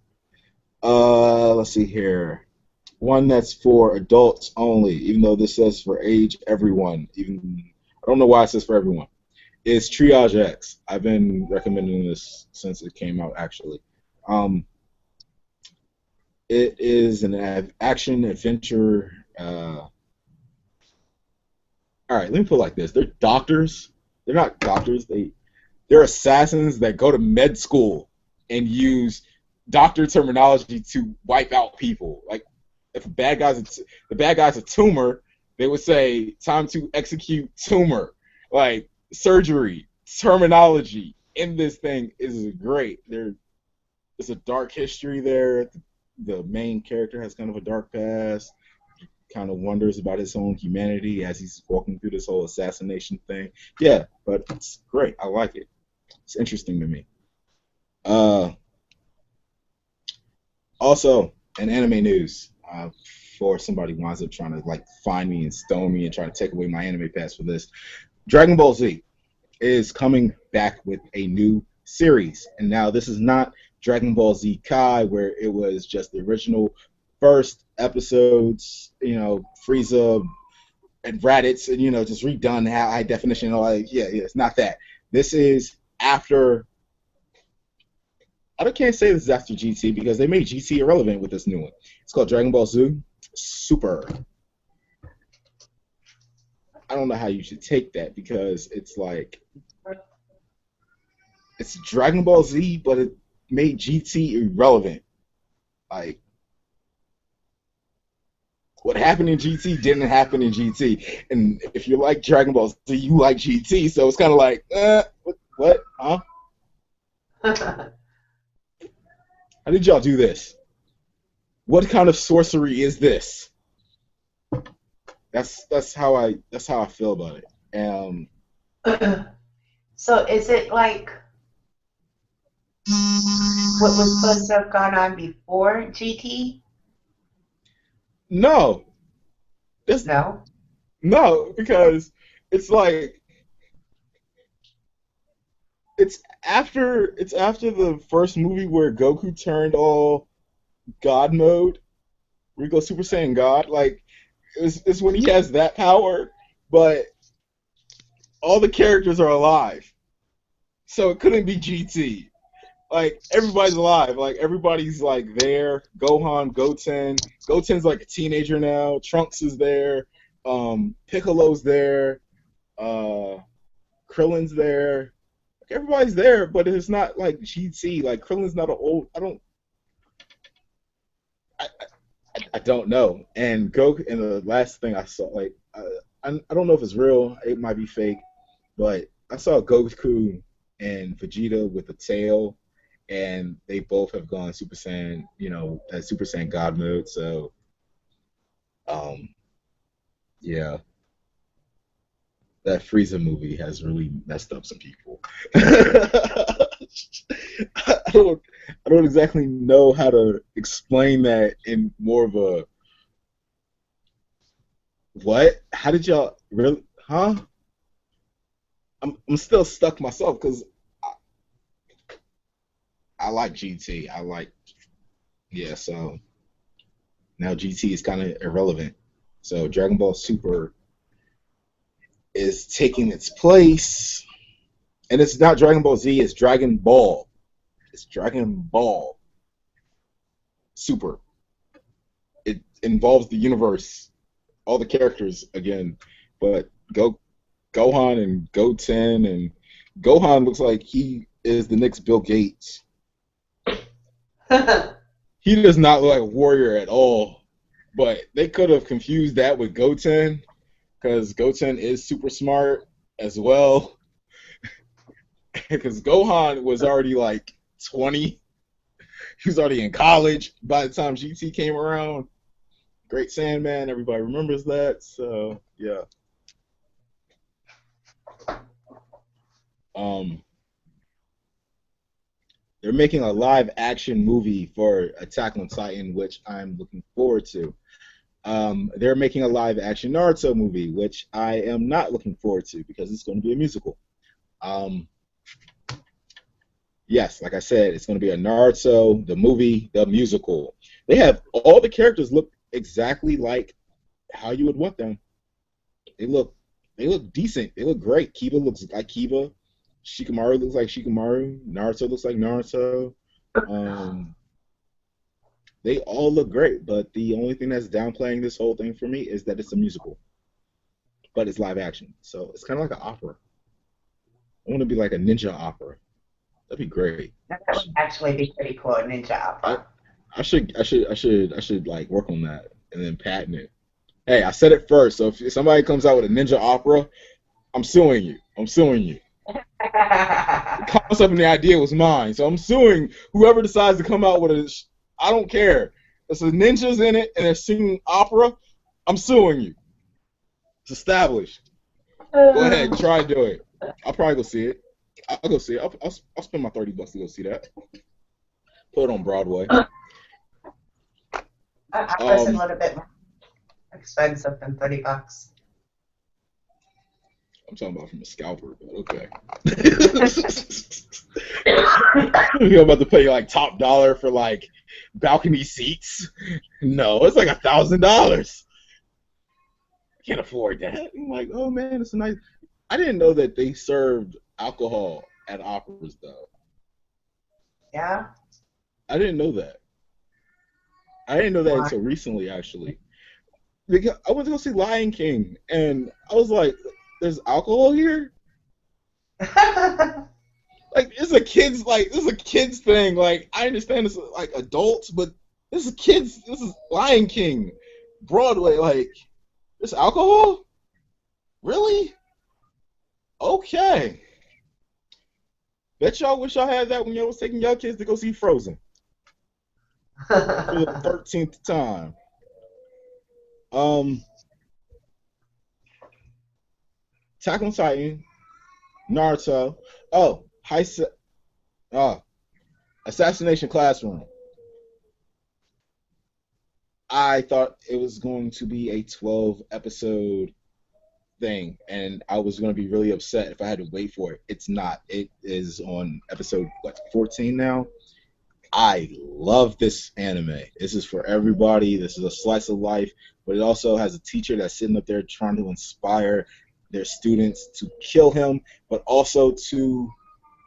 Let's see here. One that's for adults only, even though this says for age everyone. Even I don't know why it says for everyone. It's Triage X. I've been recommending this since it came out, actually. Um, it is an action adventure. All right, let me put it like this: they're doctors. They're not doctors. They're assassins that go to med school and use doctor terminology to wipe out people. Like if the bad guy's a tumor, they would say time to execute tumor. Like surgery terminology in this thing is great. There's a dark history there. The main character has kind of a dark past. Kind of wonders about his own humanity as he's walking through this whole assassination thing. Yeah, but it's great. I like it. It's interesting to me. Uh, Also, in anime news, before somebody winds up trying to like find me and stone me and try to take away my anime pass for this, Dragon Ball Z is coming back with a new series, and now this is not Dragon Ball Z Kai, where it was just the original first episodes, Frieza and Raditz, and just redone high definition and all that. Yeah, it's not that. This is after. I can't say this is after GT because they made GT irrelevant with this new one. It's called Dragon Ball Z Super. I don't know how you should take that because it's like it's Dragon Ball Z, but it made GT irrelevant. Like what happened in GT didn't happen in GT, and if you like Dragon Ball Z, you like GT. So it's kind of like, what, huh? How did y'all do this? What kind of sorcery is this? That's how I feel about it. So is it like what was supposed to have gone on before GT? No, No. no, because it's like it's after the first movie where Goku turned all God mode, where he goes Super Saiyan God. Like it's when he has that power, but all the characters are alive, so it couldn't be GT. Like everybody's alive. Like everybody's like there. Gohan, Goten. Goten's like a teenager now. Trunks is there. Piccolo's there. Krillin's there. Like, everybody's there, but it's not like GT. Like Krillin's not an old. I don't know. And Goku. And the last thing I saw, like I don't know if it's real. It might be fake, but I saw Goku and Vegeta with a tail, and they both have gone Super Saiyan, that Super Saiyan God mode. So, yeah, that Frieza movie has really messed up some people. I don't, I don't exactly know how to explain that in more of a what? How did y'all really? Huh? I'm still stuck myself because I like GT. Yeah. So now GT is kind of irrelevant. So Dragon Ball Super is taking its place, and it's not Dragon Ball Z. It's Dragon Ball. It's Dragon Ball Super. It involves the universe, all the characters again, but Gohan and Goten, and Gohan looks like he is the next Bill Gates. He does not look like a warrior at all, but they could have confused that with Goten because Goten is super smart as well. Because Gohan was already like 20. He was already in college by the time GT came around. Great Sandman, everybody remembers that. So yeah. They're making a live action movie for Attack on Titan, which I'm looking forward to. They're making a live action Naruto movie, which I am not looking forward to because it's going to be a musical. Yes, like I said, it's going to be a Naruto, the movie, the musical. They have all the characters look exactly like how you would want them. They look decent. They look great. Kiba looks like Kiba. Shikamaru looks like Shikamaru. Naruto looks like Naruto. They all look great, but the only thing that's downplaying this whole thing for me is that it's a musical, but it's live action, so it's kind of like an opera. I want to be like a ninja opera. That'd be great. That would actually be pretty cool, Ninja Opera. I should like work on that. and then patent it. Hey, I said it first. So if somebody comes out with a ninja opera, I'm suing you. I'm suing you. The concept and the idea was mine, so I'm suing whoever decides to come out with a. I don't care. There's some ninjas in it, and they're singing opera. I'm suing you. It's established. Go ahead, try to do it. I'll probably go see it. I'll go see it. I'll spend my $30 to go see that. Put it on Broadway. Opera's a little bit more expensive than $30. I'm talking about from a scalper, but okay. You're about to pay like top dollar for like balcony seats? No, it's like $1,000. Can't afford that. I'm like, oh man, it's a nice. I didn't know that they served alcohol at operas though. Yeah? I didn't know that. I didn't know that Why? until recently, actually. Because I went to go see Lion King, and I was like, "There's alcohol here." Like this is a kids thing. Like I understand this is like adults, but this is kids. This is Lion King, Broadway. Like this alcohol? Really? Okay. Bet y'all wish y'all had that when y'all was taking y'all kids to go see Frozen for the 13th time. Um, Attack on Titan, Naruto. Oh, Assassination Classroom. I thought it was going to be a 12 episode thing, and I was going to be really upset if I had to wait for it. It's not. It is on episode, what, 14 now? I love this anime. This is for everybody. This is a slice of life, but it also has a teacher that's sitting up there trying to inspire their students to kill him, but also to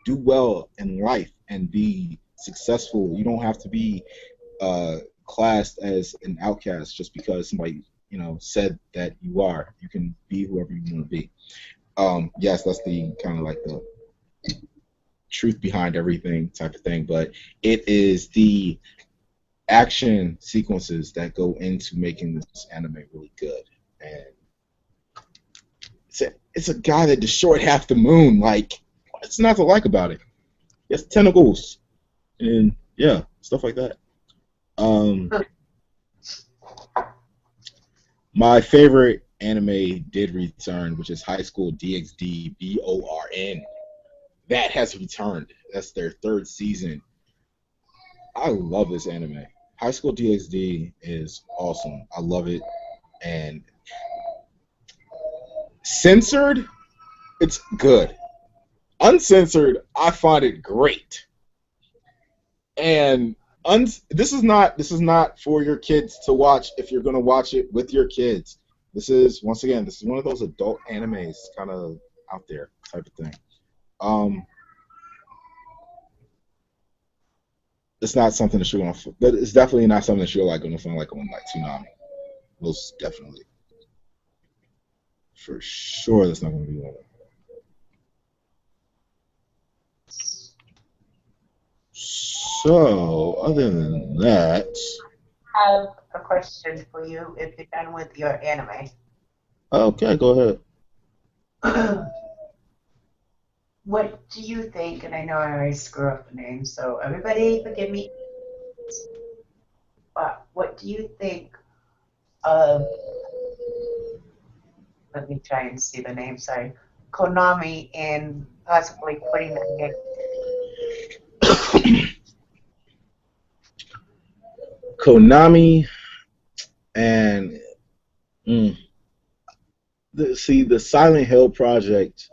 do well in life and be successful. You don't have to be classed as an outcast just because somebody said that you are. You can be whoever you want to be. Yes, that's the kind of like the truth behind everything type of thing, but it is the action sequences that go into making this anime really good. And it's a guy that destroyed half the moon. Like, what's not to like about it? He has tentacles and yeah, stuff like that. My favorite anime did return, which is High School DxD BORN. That has returned. That's their third season. I love this anime. High School DxD is awesome. I love it. And censored, it's good. Uncensored, I find it great. And this is not for your kids to watch if you're going to watch it with your kids. This is one of those adult animes kind of out there type of thing. It's not something that you're gonna, but it's definitely not something that you're like gonna find like on like Konami. Most definitely, for sure, that's not gonna be one. So, other than that, I have a question for you if you're done with your anime. okay, go ahead. What do you think, and I know I always screw up the name, so everybody forgive me, but what do you think of, let me try and see the name, sorry, Konami and possibly putting that game? Konami and the Silent Hill project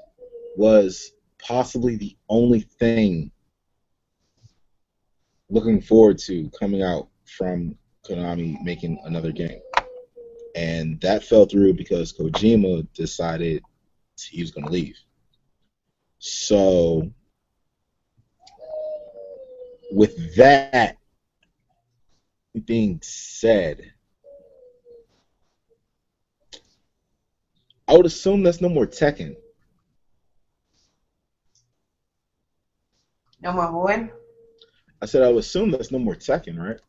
was possibly the only thing looking forward to coming out from Konami making another game. And that fell through because Kojima decided he was going to leave. So, with that being said, I would assume there's no more Tekken. No more wooing? I said I would assume there's no more Tekken, right?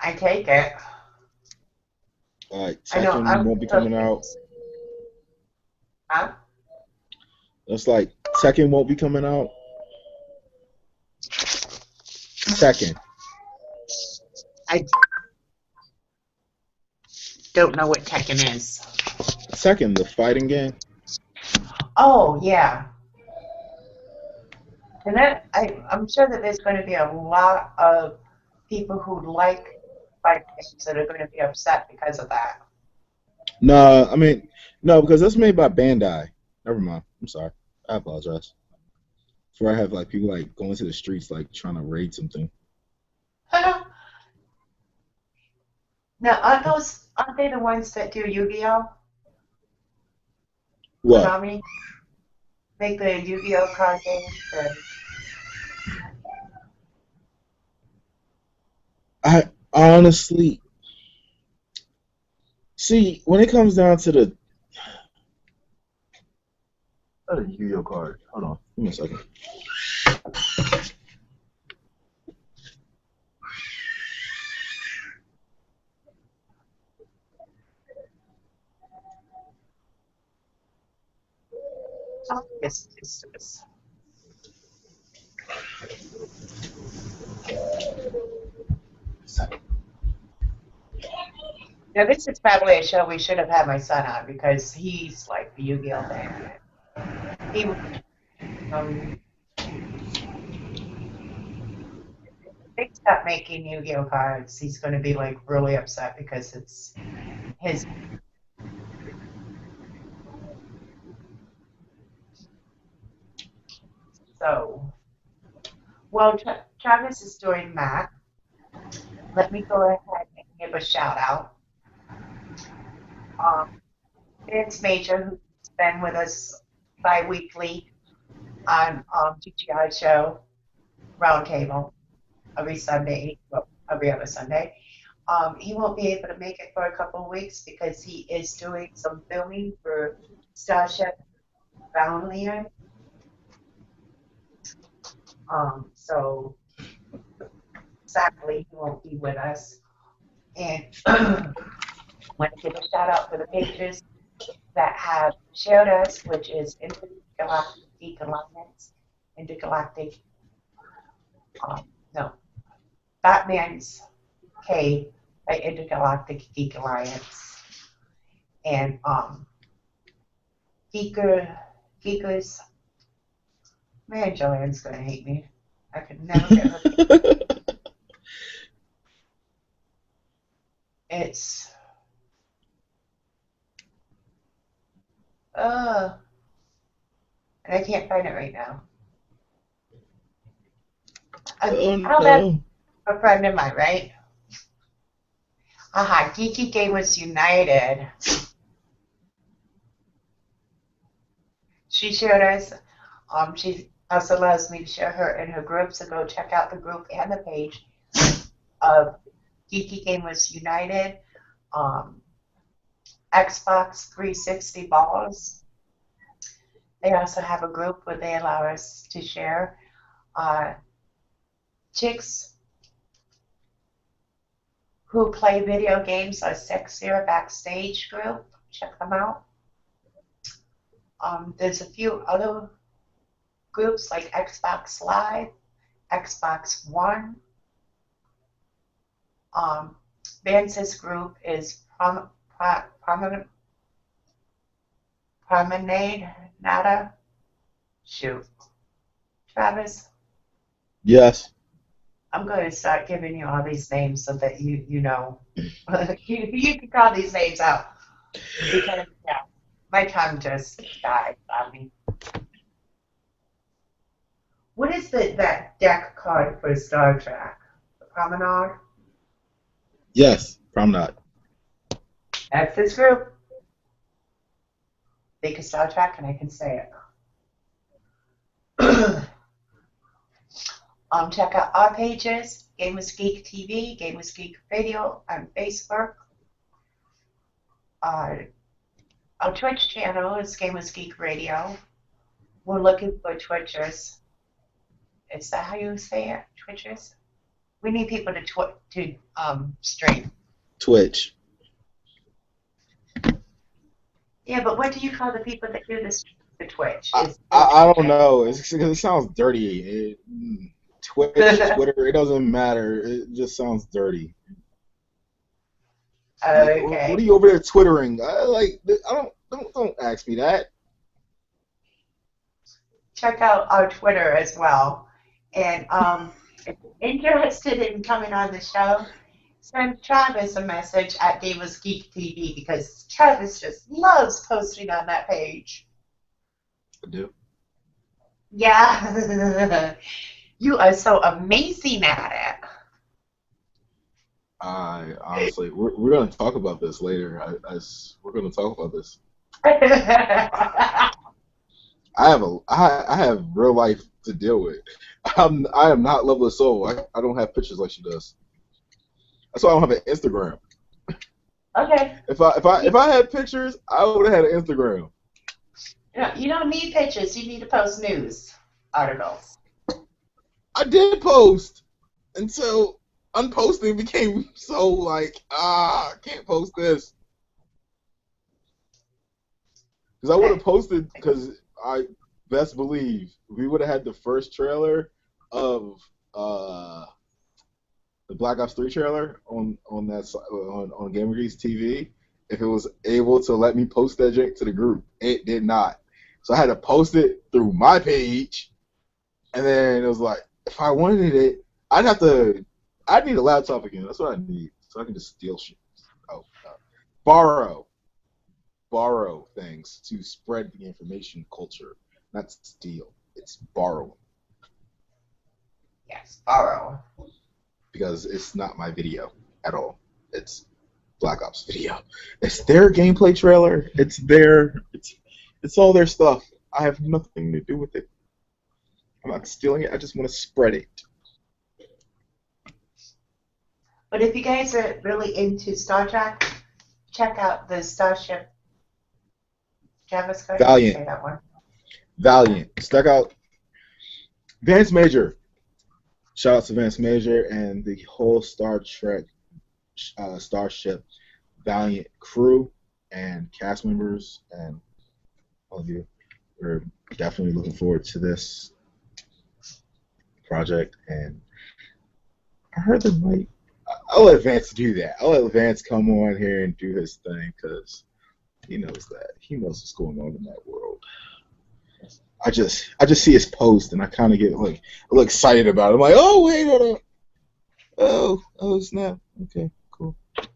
I take it. All right, I know Tekken I'm won't be coming out. cookies. Huh? It's like Tekken won't be coming out. Tekken. I don't know what Tekken is. Tekken, the fighting game. Oh, yeah. And I'm sure that there's going to be a lot of people who like fighting games that are going to be upset because of that. No, I mean no, because that's made by Bandai. Never mind. I'm sorry. I apologize. Before I have like people like going to the streets like trying to raid something. Now, aren't they the ones that do Yu-Gi-Oh? What? Konami make the Yu-Gi-Oh card games and I honestly see when it comes down to the Yu-Gi-Oh card. Hold on, give me a second. oh, yes. Now, this is probably a show we should have had my son on because he's like the Yu-Gi-Oh fan. He um they stop making Yu-Gi-Oh cards. He's going to be like really upset because it's his. So, well, Travis is doing that. Let me go ahead and give a shout out. Um, Vince Major, who's been with us bi-weekly on GTI Show Roundtable every Sunday, well, every other Sunday. He won't be able to make it for a couple of weeks because he is doing some filming for Starship Boundland. So sadly, he won't be with us. And I want to give a shout out for the pages that have shared us, which is Intergalactic Geek Alliance, Intergalactic, no, Batman's K by Intergalactic Geek Alliance, and Geekers. Man, Joanne's gonna hate me. I could never get her. It's uh, and I can't find it right now. Oh How that's no. a friend of mine, right? Aha, Geeky Gamers United. She shared us. She also allows me to share her in her group, so go check out the group and the page of Geeky Gamers United. Um, Xbox 360 balls. They also have a group where they allow us to share. Chicks who play video games are sexier backstage group. Check them out. There's a few other groups like Xbox Live, Xbox One. Vance's group is Promenade Nada. Shoot. Travis, Yes. I'm going to start giving you all these names so that you know. You can call these names out. Because, yeah, my tongue just died on me. What is that deck card for Star Trek? The Promenade? Yes. Promenade. That's this group. Think of Star Trek and I can say it. Check out our pages, Gamers Geek TV, Gamers Geek Radio on Facebook. Our Twitch channel is Gamers Geek Radio. We're looking for Twitchers. Is that how you say it? Twitchers? We need people to stream. Twitch. Yeah, but what do you call the people that do this? The Twitch I, is I don't know. It's because it sounds dirty. Twitch, Twitter, it doesn't matter. It just sounds dirty. Like, what are okay. you over there twittering? Don't ask me that. Check out our Twitter as well. And if you're interested in coming on the show, send Travis a message at Davis Geek TV because Travis just loves posting on that page. I do. Yeah. You are so amazing at I honestly, we're gonna talk about this later. We're gonna talk about this. it. I have real life to deal with. I am not Loveless Soul. I don't have pictures like she does. That's why I don't have an Instagram. Okay. If I had pictures, I would have had an Instagram. You don't need pictures. You need to post news articles. I did post until unposting became so like I can't post this because I would have posted because I best believe we would have had the first trailer of the Black Ops 3 trailer on that on GamerGeeks TV if it was able to let me post that junk to the group. It did not, so I had to post it through my page, and then it was like if I wanted it, I'd need a laptop again. That's what I need, so I can just steal shit. Oh, borrow things to spread the information culture, not steal. It's borrowing Yes, borrow. because it's not my video at all. It's Black Ops video. It's their gameplay trailer. It's all their stuff. I have nothing to do with it. I'm not stealing it. I just want to spread it. But if you guys are really into Star Trek, check out the Starship JavaScript. Valiant. Say that one. Valiant. Stuck out. Vance Major. Shout out to Vance Major and the whole Star Trek Starship Valiant crew and cast members and all of you. We're definitely looking forward to this project, and I heard there might. I'll let Vance do that. I'll let Vance come on here and do his thing because he knows that. He knows what's going on in that world. I just see his post and I kind of get like a little excited about it. I'm like, oh wait, hold on. Oh snap. Okay, cool. I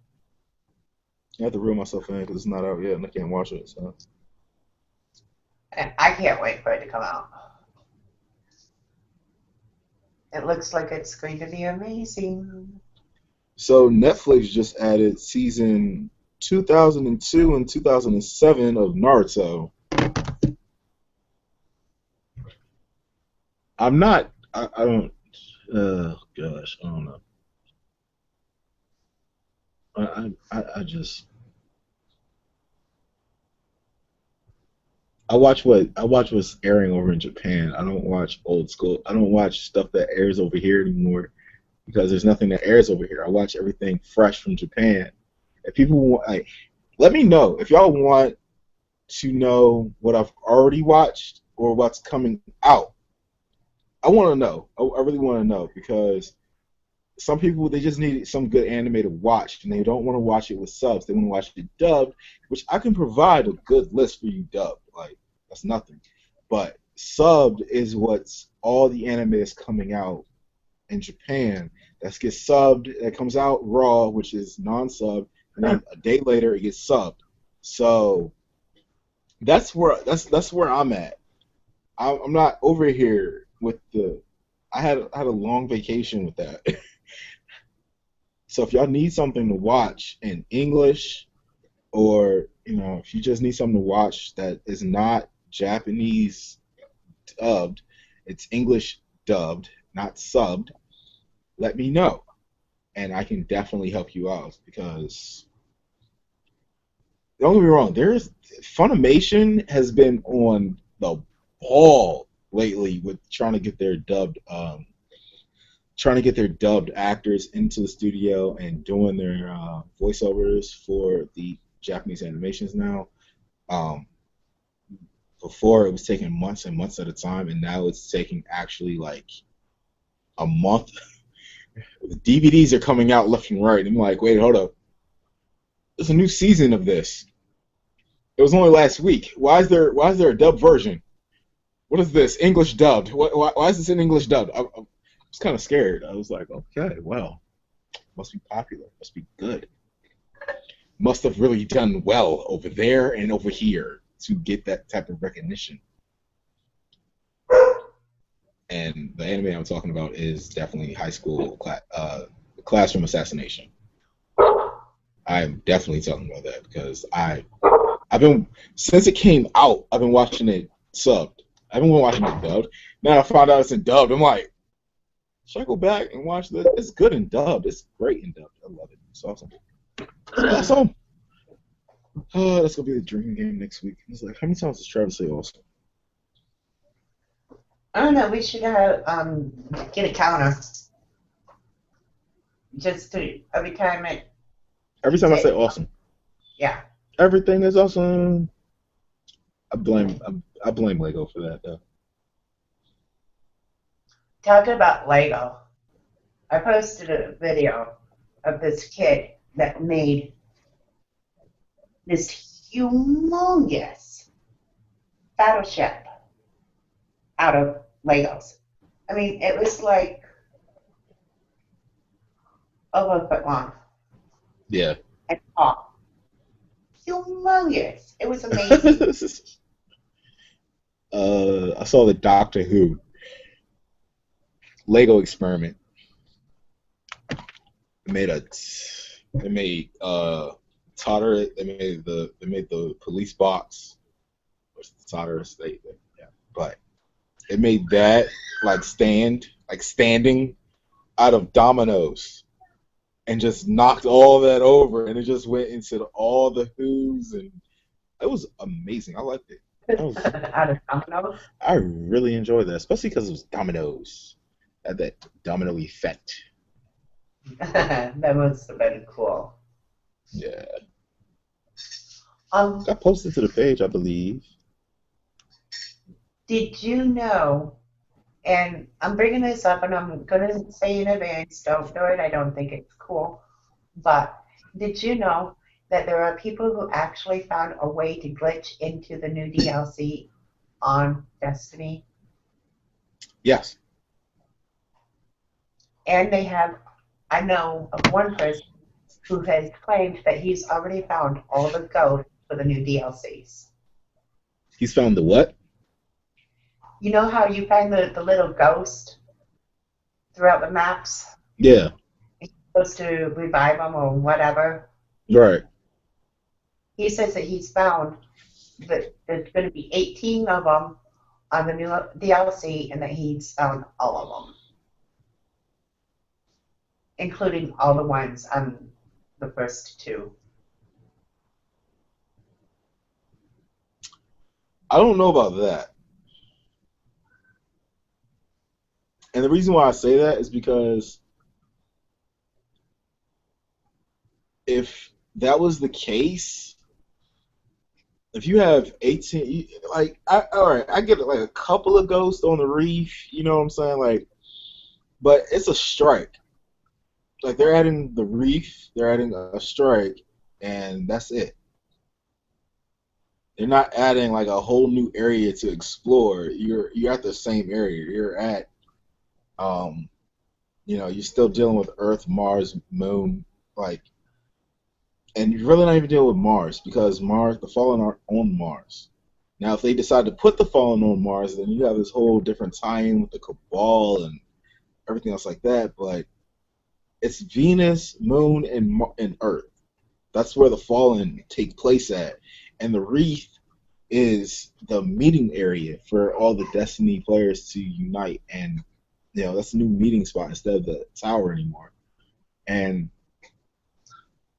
have to reel myself in because it's not out yet and I can't watch it. So. And I can't wait for it to come out. It looks like it's going to be amazing. So Netflix just added season 2002 and 2007 of Naruto. I'm not. I don't. Gosh, I don't know. I just. I watch what's airing over in Japan. I don't watch old school. I don't watch stuff that airs over here anymore because there's nothing that airs over here. I watch everything fresh from Japan. If people want, like, let me know if y'all want to know what I've already watched or what's coming out. I want to know. I really want to know because some people they just need some good anime to watch and they don't want to watch it with subs. They want to watch it dubbed, which I can provide a good list for you dubbed. Like that's nothing. But subbed is what's all the anime is coming out in Japan. That gets subbed. That comes out raw, which is non-sub, and then a day later it gets subbed. So that's where I'm at. I'm not over here with the. I had a long vacation with that. So if y'all need something to watch in English, or if you just need something to watch that is not Japanese dubbed, it's English dubbed, not subbed, let me know, and I can definitely help you out because don't get me wrong, Funimation has been on the ball lately with trying to get their dubbed trying to get their dubbed actors into the studio and doing their voiceovers for the Japanese animations now. Um, Before it was taking months and months at a time, and now it's taking actually like a month. The DVDs are coming out left and right. I'm like, wait, hold up. There's a new season of this. It was only last week. Why is there a dub version? What is this? English dubbed. Why is this in English dubbed? I was kind of scared. I was like, okay, well, must be popular. Must be good. Must have really done well over there and over here to get that type of recognition. And the anime I'm talking about is definitely High School Classroom Assassination. I'm definitely talking about that because I've been since it came out. I've been watching it subbed. I haven't been watching it dubbed. Now I found out it's in dubbed. I'm like, should I go back and watch this? It's good in dubbed. It's great in dubbed. I love it. It's awesome. It's awesome. Oh, that's gonna be the drinking game next week. It's like, how many times does Travis say awesome? I don't know. We should get a counter. Just to every time Every time I say awesome, yeah. everything is awesome. I blame Lego for that though. Talking about Lego, I posted a video of this kid that made this humongous battleship out of Legos. I mean, it was like over a foot long Yeah. and tall. Humongous. It was amazing. I saw the Doctor Who Lego experiment. They made Totter. They made the police box. What's the Totter estate? Yeah, but it made that standing out of dominoes, and just knocked all that over, and it just went into all the Who's, and it was amazing. I liked it. Out of dominoes. I really enjoyed that, especially because it was dominoes. Had that domino effect. That must have been cool. Yeah. Um, Got posted to the page, I believe. did you know? And I'm bringing this up, and I'm gonna say in advance, don't do it. I don't think it's cool. But did you know that there are people who actually found a way to glitch into the new DLC on Destiny? Yes. And I know of one person who has claimed that he's already found all the ghosts for the new DLCs. He's found the what? You know how you find the little ghost throughout the maps? Yeah. You're supposed to revive them or whatever. Right. He says that he's found that there's going to be 18 of them on the new DLC, and that he's found all of them, including all the ones on the first two. I don't know about that. And the reason why I say that is because if that was the case, if you have 18, all right, I get like a couple of ghosts on the reef, you know what I'm saying? Like, but it's a strike. Like, they're adding the reef, they're adding a strike, and that's it. They're not adding like a whole new area to explore. You're at the same area. You're at, you're still dealing with Earth, Mars, Moon, like. And you're really not even dealing with Mars because the Fallen are on Mars. Now, if they decide to put the Fallen on Mars, then you have this whole different tie-in with the Cabal and everything else like that. But it's Venus, Moon, and Earth. That's where the Fallen take place at. And the Wreath is the meeting area for all the Destiny players to unite. And, that's a new meeting spot instead of the tower anymore. And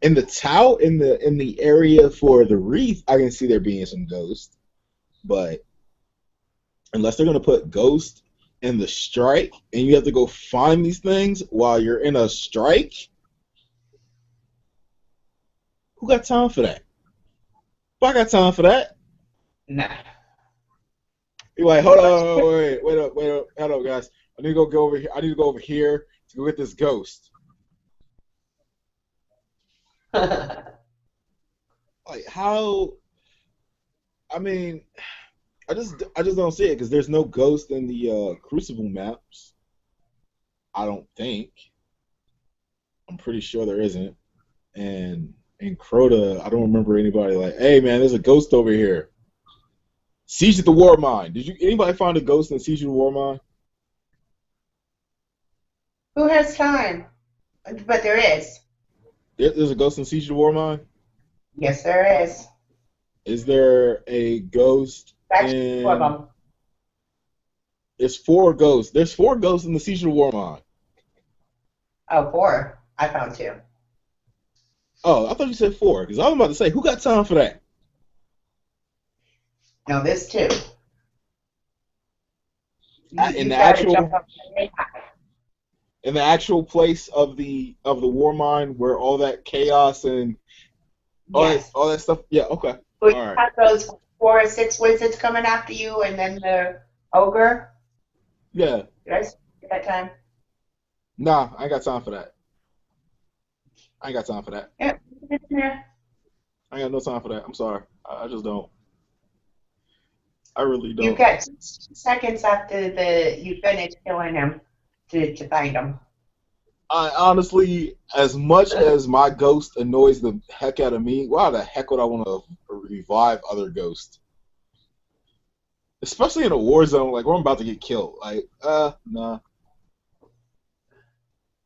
in the area for the Wreath, I can see there being some ghosts, but unless they're gonna put ghosts in the strike, and you have to go find these things while you're in a strike. Who got time for that? If I got time for that. No. You're like, hold on, wait up, hold up, guys. I need to go over here. I need to go over here to go get this ghost. Like how? I mean, I just don't see it because there's no ghost in the Crucible maps. I don't think. I'm pretty sure there isn't. And in Crota, I don't remember anybody like, hey man, there's a ghost over here. Siege of the War Mine. Did you anybody find a ghost in Siege of the War Mine? Who has time? But there is. There's a ghost in Siege of the War Mine. Yes, there is. Is there a ghost Actually, four of in? them. There's four ghosts. There's four ghosts in the Siege of the War Mine. Oh, four. I found two. Oh, I thought you said four because I was about to say, who got time for that? No, there's two. In You the gotta jump actual up really high. in the actual place of the war mine where all that chaos and Yes. all that stuff. Yeah, okay. We All right. have those 4 or 6 wizards coming after you, and then the ogre. Yeah. Did I say it that time? Nah, I ain't got time for that. I ain't got time for that. Yeah. Yeah. I ain't got no time for that. I'm sorry. I just don't. I really You don't. get 2 seconds after you finish killing him to find him. I honestly, as much as my ghost annoys the heck out of me, why the heck would I want to revive other ghosts? Especially in a war zone, like where I'm about to get killed. Like, nah.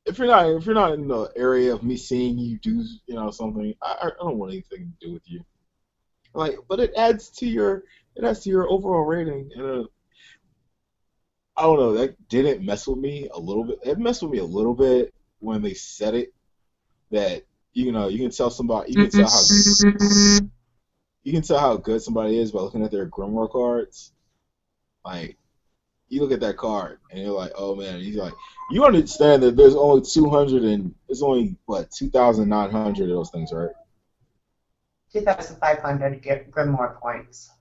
If you're not in the area of me seeing you do, something, I don't want anything to do with you. Like, but it adds to your overall rating, and I don't know, that didn't mess with me a little bit. It messed with me a little bit when they said it that you can tell somebody you can tell how good somebody is by looking at their grimoire cards. Like you look at that card and you're like, oh man, and he's like, you understand that there's only 200 and there's only what 2,900 of those things, right? 2,500 Grimoire points.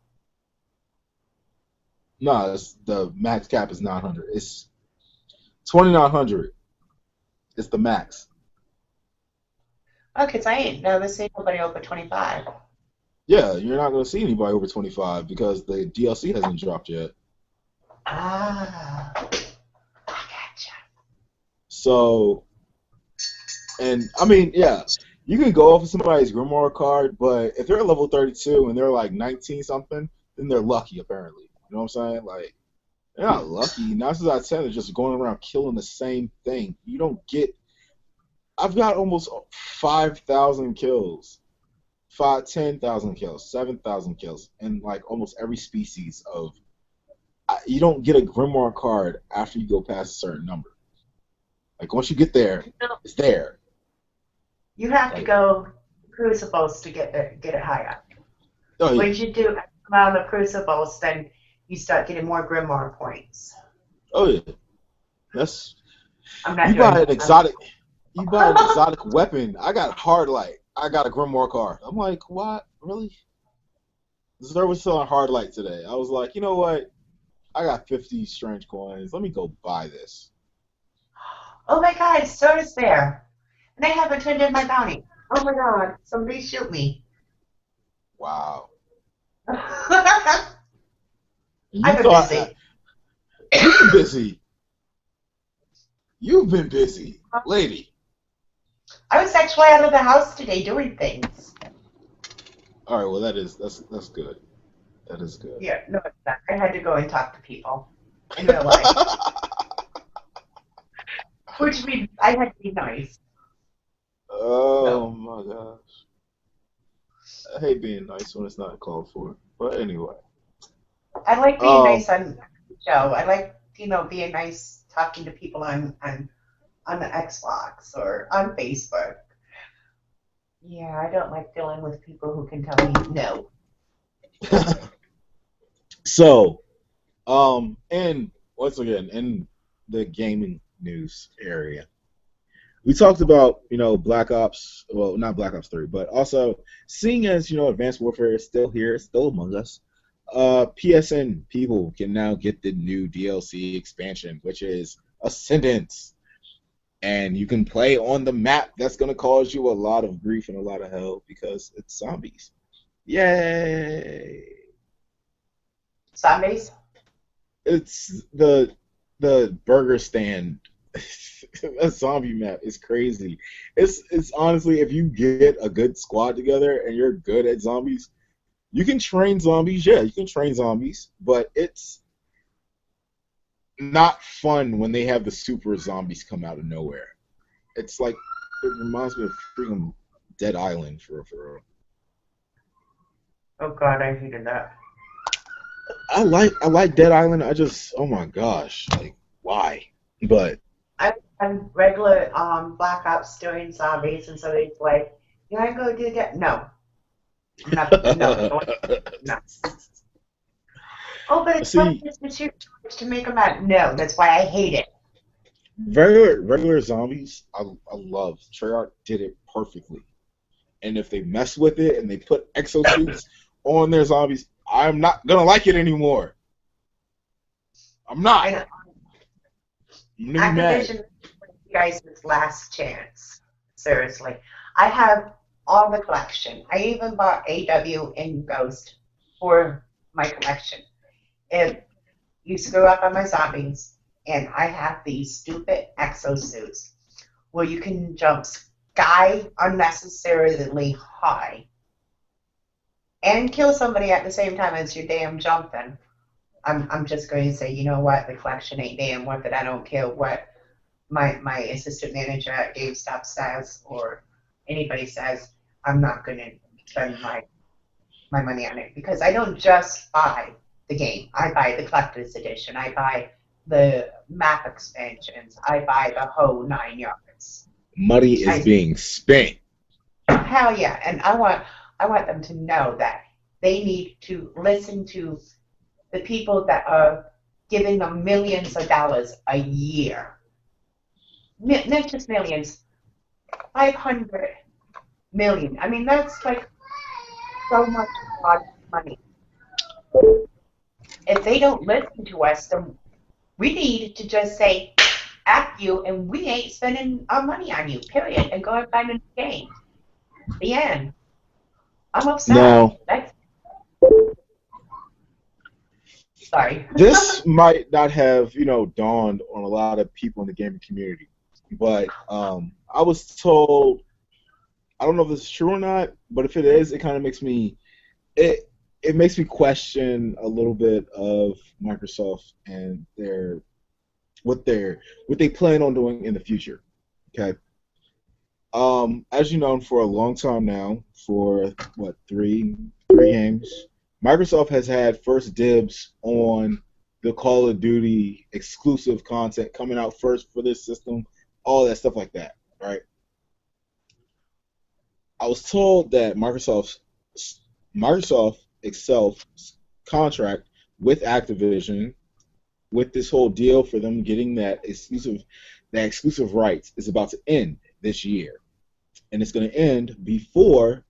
No, the max cap is 900. It's 2,900. It's the max. Oh, because I ain't never seen nobody over 25. Yeah, you're not going to see anybody over 25 because the DLC hasn't dropped yet. Ah, I gotcha. So, and I mean, yeah, you can go off of somebody's Grimoire card, but if they're at level 32 and they're like 19 something, then they're lucky apparently. You know what I'm saying? Like, they're not lucky. 9 times out of 10, they're just going around killing the same thing. You don't get. I've got almost 5,000 kills, 10,000 kills, 7,000 kills, and like almost every species of. You don't get a Grimoire card after you go past a certain number. Like once you get there, it's there. You have to Like, go crucibles to get it higher. oh yeah, Once you do X amount of crucibles, then you start getting more Grimoire points. oh yeah. That's I'm not you doing buy an that. exotic. You buy an exotic weapon. I got hard light. I got a Grimoire card. I'm like, what? Really? There was selling hard light today. I was like, you know what? I got 50 strange coins. Let me go buy this. Oh my God, Soda's there. And I haven't turned in my bounty. Oh my God, somebody shoot me. Wow. I've You been thought busy. you've been busy. You've been busy, lady. I was actually out of the house today doing things. All right. Well, that's good. That is good. Yeah, no, it's not. I had to go and talk to people in real life. Which means I had to be nice. Oh So my gosh. I hate being nice when it's not called for. But anyway. I like being Um, nice on the show. I like, being nice talking to people on the Xbox or on Facebook. Yeah, I don't like dealing with people who can tell me no. so, and once again, in the gaming news area, we talked about, Black Ops, well, not Black Ops 3, but also seeing as, Advanced Warfare is still here, it's still among us, PSN people can now get the new DLC expansion, which is Ascendance. And you can play on the map that's going to cause you a lot of grief and a lot of hell because it's zombies. Yay! Zombies? It's the burger stand. A zombie map is crazy. It's honestly, if you get a good squad together and you're good at zombies, you can train zombies. Yeah, you can train zombies, but it's not fun when they have the super zombies come out of nowhere. It's like it reminds me of freaking Dead Island for real. Oh God, I hated that. I like Dead Island. I just, oh my gosh, like why? But I'm regular Black Ops doing zombies, and so it's like, you want to go do that? No, I'm not. No, no. Oh, but it's fun see, just to shoot to make them out. No, that's why I hate it. regular zombies, I love. Treyarch did it perfectly. And if they mess with it and they put exosuits on their zombies, I'm not gonna like it anymore. I'm not. I know. I'm gonna be mad. Activision is you guys' last chance. Seriously, I have all the collection. I even bought AW and Ghost for my collection. If you screw up on my zombies, and I have these stupid exosuits where you can jump sky unnecessarily high and kill somebody at the same time as you're damn jumping. I'm just going to say, you know what, the collection ain't damn worth it. I don't care what my assistant manager at GameStop says or anybody says. I'm not going to spend my money on it because I don't just buy the game. I buy the collector's edition. I buy the map expansions. I buy the whole 9 yards. Money is I being spent. Hell yeah, and I want them to know that they need to listen to the people that are giving them millions of dollars a year. Not just millions, 500 million. I mean, that's like so much money. If they don't listen to us, then we need to just say, F you, and we ain't spending our money on you, period, and go and find a new game. The end. I'm upset. Now, That's sorry. this might not have, dawned on a lot of people in the gaming community, but I was told, I don't know if this is true or not, but if it is, it kind of makes me it makes me question a little bit of Microsoft and what they plan on doing in the future. Okay. As you know, for a long time now, for what, three games, Microsoft has had first dibs on the Call of Duty exclusive content coming out first for this system, all that stuff like that, right? I was told that Microsoft itself's contract with Activision, with this whole deal for them getting that exclusive rights, is about to end this year, and it's going to end before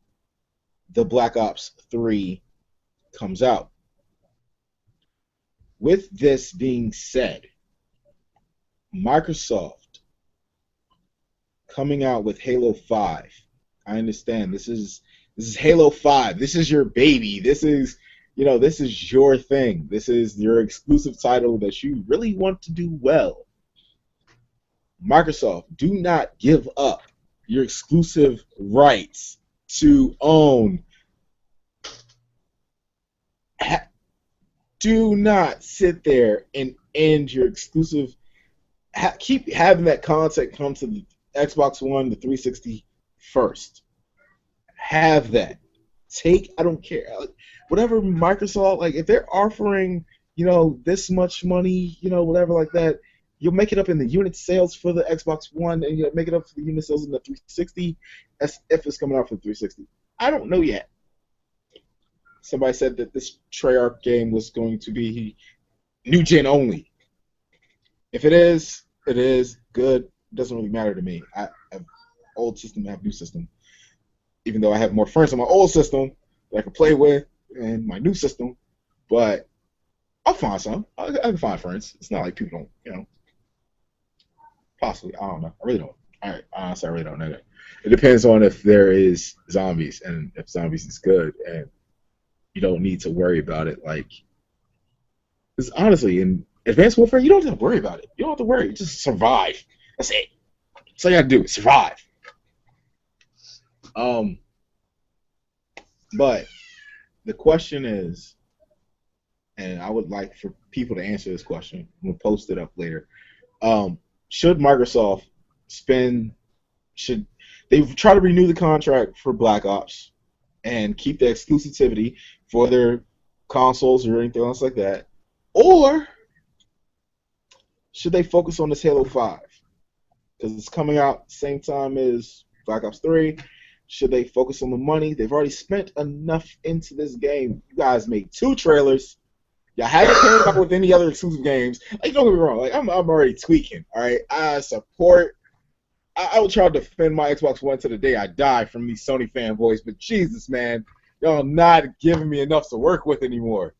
the Black Ops 3 comes out. With this being said, Microsoft coming out with Halo 5. I understand this is Halo 5. This is your baby. This is your thing. This is your exclusive title that you really want to do well. Microsoft, do not give up your exclusive rights to own. Do not sit there and end your exclusive. Keep having that content come to the Xbox One, the 360 first. Have that. I don't care. Whatever Microsoft, like, if they're offering, this much money, whatever like that, you'll make it up in the unit sales for the Xbox One, and you'll make it up for the unit sales in the 360, as if it's coming out for the 360. I don't know yet. Somebody said that this Treyarch game was going to be new gen only. If it is, it is good. It doesn't really matter to me. I have old system, I have new system. Even though I have more friends on my old system that I can play with and my new system, but I'll find some. I can find friends. It's not like people don't, possibly. I don't know. I really don't. Honestly, I really don't know that. It depends on if there is zombies and if zombies is good, and you don't need to worry about it. Like, because honestly, in Advanced Warfare, you don't have to worry about it. You don't have to worry. You just survive. That's it. That's all you got to do. Survive. Um, but the question is, and I would like for people to answer this question. I'm gonna post it up later. Should Microsoft spend? Should they try to renew the contract for Black Ops and keep the exclusivity for their consoles or anything else like that, or should they focus on this Halo 5? Because it's coming out same time as Black Ops 3. Should they focus on the money? They've already spent enough into this game. You guys made 2 trailers. Y'all haven't came up with any other exclusive games. Like, don't get me wrong. Like, I'm already tweaking. All right, I support. I will try to defend my Xbox One to the day I die from these Sony fanboys. But Jesus, man, y'all not giving me enough to work with anymore.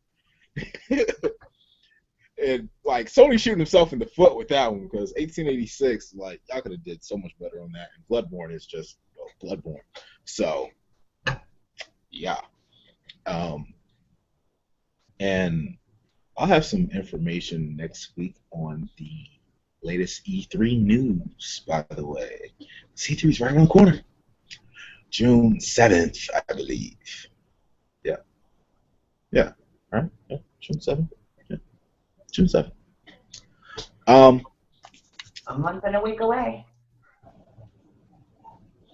And like Sony shooting himself in the foot with that one because 1886, like y'all could have did so much better on that. And Bloodborne is just Bloodborne. So yeah, and I'll have some information next week on the latest E3 news. By the way, E3 is right around the corner, June 7th, I believe. Yeah, yeah, all right, yeah, June 7th. June 7th. A month and a week away.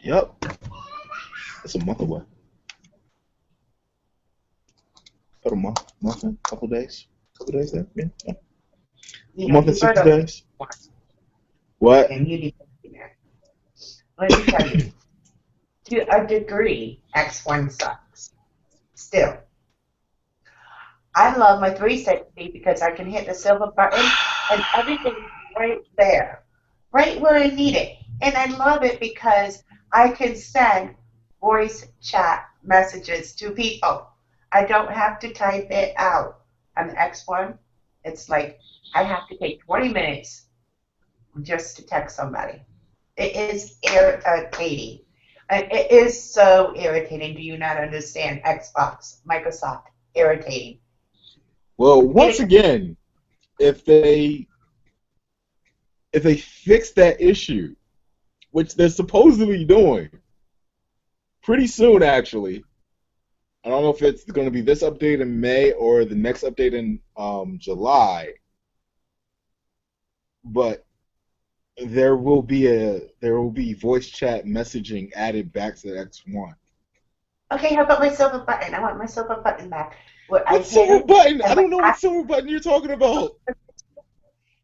Yep. It's a month away. About a month and a couple days. Couple days there, yeah. A month and 6 days. What? And you need to be there. Let me tell you, to a degree, X1 sucks. Still. I love my 360 because I can hit the silver button and everything's right there, right where I need it. And I love it because I can send voice chat messages to people. I don't have to type it out. On the X1, it's like I have to take 20 minutes just to text somebody. It is irritating. It is so irritating. Do you not understand? Xbox, Microsoft, irritating. Well, once again, if they fix that issue, which they're supposedly doing pretty soon, actually. I don't know if it's going to be this update in May or the next update in July, but there will be voice chat messaging added back to the X1. Okay, how about my silver button? I want my silver button back. What silver button? I don't know what silver button you're talking about.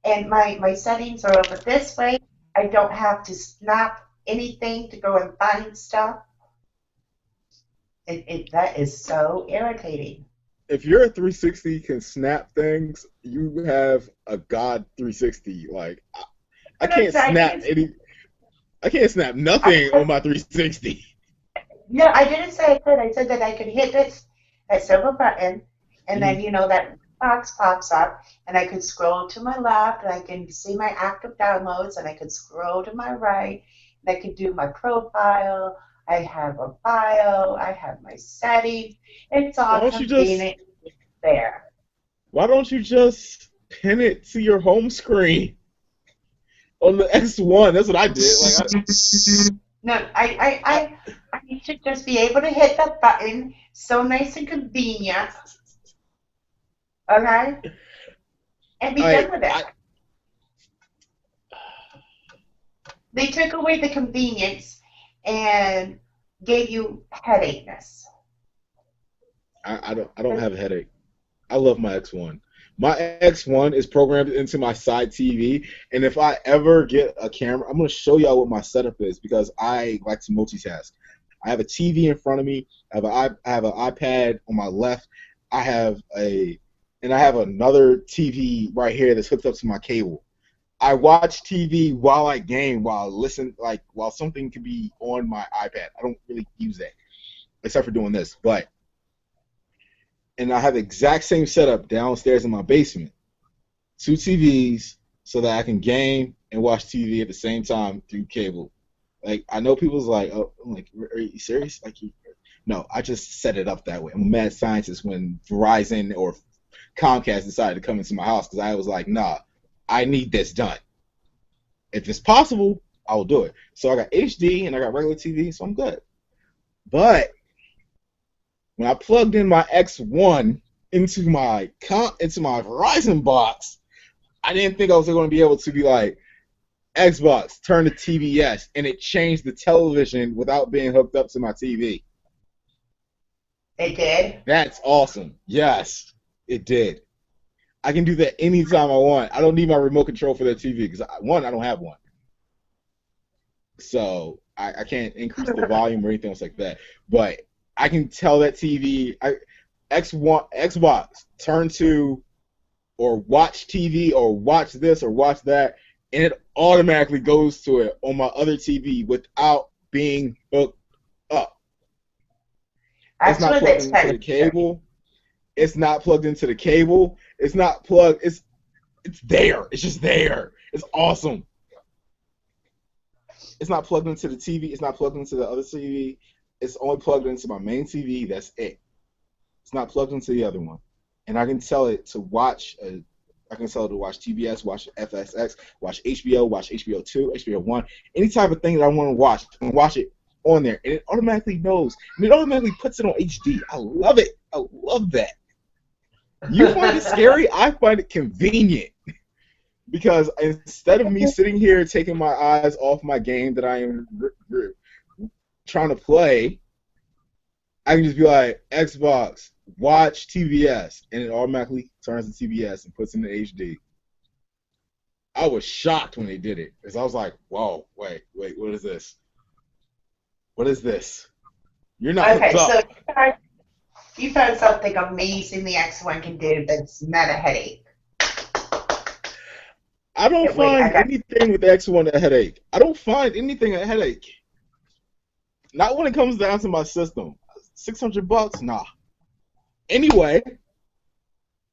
And my settings are over this way. I don't have to snap anything to go and find stuff. That is so irritating. If your 360 can snap things, you have a god 360. Like I can't snap any. I can't snap nothing on my 360. No, I didn't say I could. I said that I could hit that silver button, and then that box pops up, and I could scroll to my left, and I can see my active downloads, and I could scroll to my right, and I could do my profile. I have a bio. I have my settings. It's all convenient there. Why don't you just pin it to your home screen on the X1? That's what I did. No, I should just be able to hit that button. So nice and convenient. Okay? And be done with it. They took away the convenience and gave you headache-ness. I don't have a headache. I love my X1. My X1 is programmed into my side TV, and if I ever get a camera, I'm going to show y'all what my setup is because I like to multitask. I have a TV in front of me. I have an iPad on my left. I have another TV right here that's hooked up to my cable. I watch TV while I game, while I listen, like while something could be on my iPad. I don't really use that except for doing this. But and I have the exact same setup downstairs in my basement. Two TVs so that I can game and watch TV at the same time through cable. Like I know people's like, oh, I'm like, are you serious? Like, no, I just set it up that way. I'm a mad scientist when Verizon or Comcast decided to come into my house because I was like, nah, I need this done. If it's possible, I will do it. So I got HD and I got regular TV, so I'm good. But when I plugged in my X1 into my Verizon box, I didn't think I was going to be able to be like Xbox turn to TBS and it changed the television without being hooked up to my TV. It did. That's awesome. Yes, it did. I can do that anytime I want. I don't need my remote control for that TV because one, I don't have one, so I can't increase the volume or anything else like that. But I can tell that TV, X1 Xbox turn to or watch TV or watch this or watch that, and it automatically goes to it on my other TV without being hooked up. It's not Actually, plugged that's into kind the of scary. cable. It's not plugged into the cable. It's not plugged. It's there. It's just there. It's awesome. It's not plugged into the TV. It's not plugged into the other TV. It's only plugged into my main TV. That's it. It's not plugged into the other one. And I can tell it to watch. I can tell it to watch TBS, watch FSX, watch HBO, watch HBO2, HBO1, any type of thing that I want to watch, and watch it on there, and it automatically knows, and it automatically puts it on HD. I love it. I love that. You find it scary. I find it convenient because instead of me sitting here taking my eyes off my game that I am trying to play, I can just be like, Xbox, watch TBS, and it automatically turns to TBS and puts in the HD. I was shocked when they did it because I was like, whoa, wait, what is this? What is this? You're not hooked Okay, so up. you found something amazing the X1 can do that's not a headache. I don't Wait, I find got anything with X1 a headache. I don't find anything a headache. Not when it comes down to my system. $600? Nah. Anyway,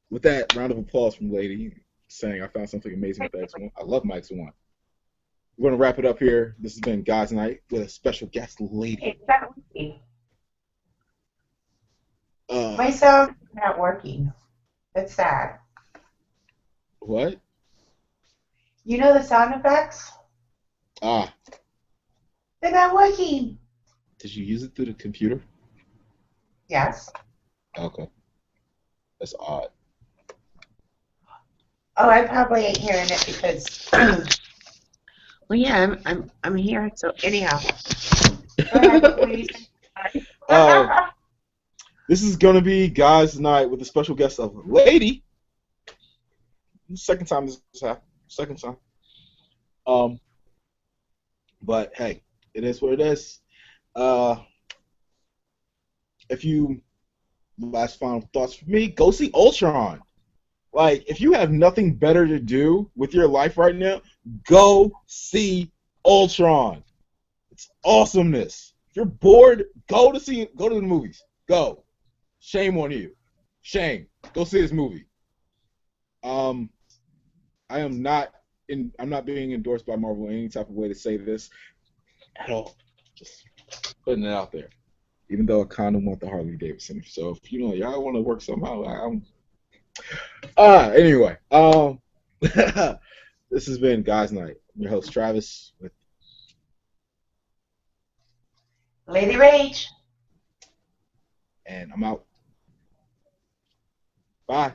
with that round of applause from Lady saying I found something amazing with the X1. I love my X1. We're going to wrap it up here. This has been Guys Night with a special guest, Lady. it's not working. Uh, My sound is not working. It's sad. what? You know the sound effects? Ah, They're not working. did you use it through the computer? Yes. Okay, that's odd. Oh, I probably ain't hearing it because. Well, yeah, I'm here. So anyhow, go ahead. What were you saying? uh, this is going to be Guys Night with a special guest of Lady. Second time this has happened. Second time. Um, but hey, it is what it is. Uh, if you last final thoughts for me, go see Ultron. Like, if you have nothing better to do with your life right now, go see Ultron. It's awesomeness. If you're bored, go to the movies. Go. Shame on you. Shame. Go see this movie. Um, I'm not being endorsed by Marvel in any type of way to say this at all. Just putting it out there. Even though I kind of want the Harley Davidson. So if you know y'all want to work somehow, anyway, this has been Guys Night. I'm your host Travis, Lady Rage. and I'm out. Bye.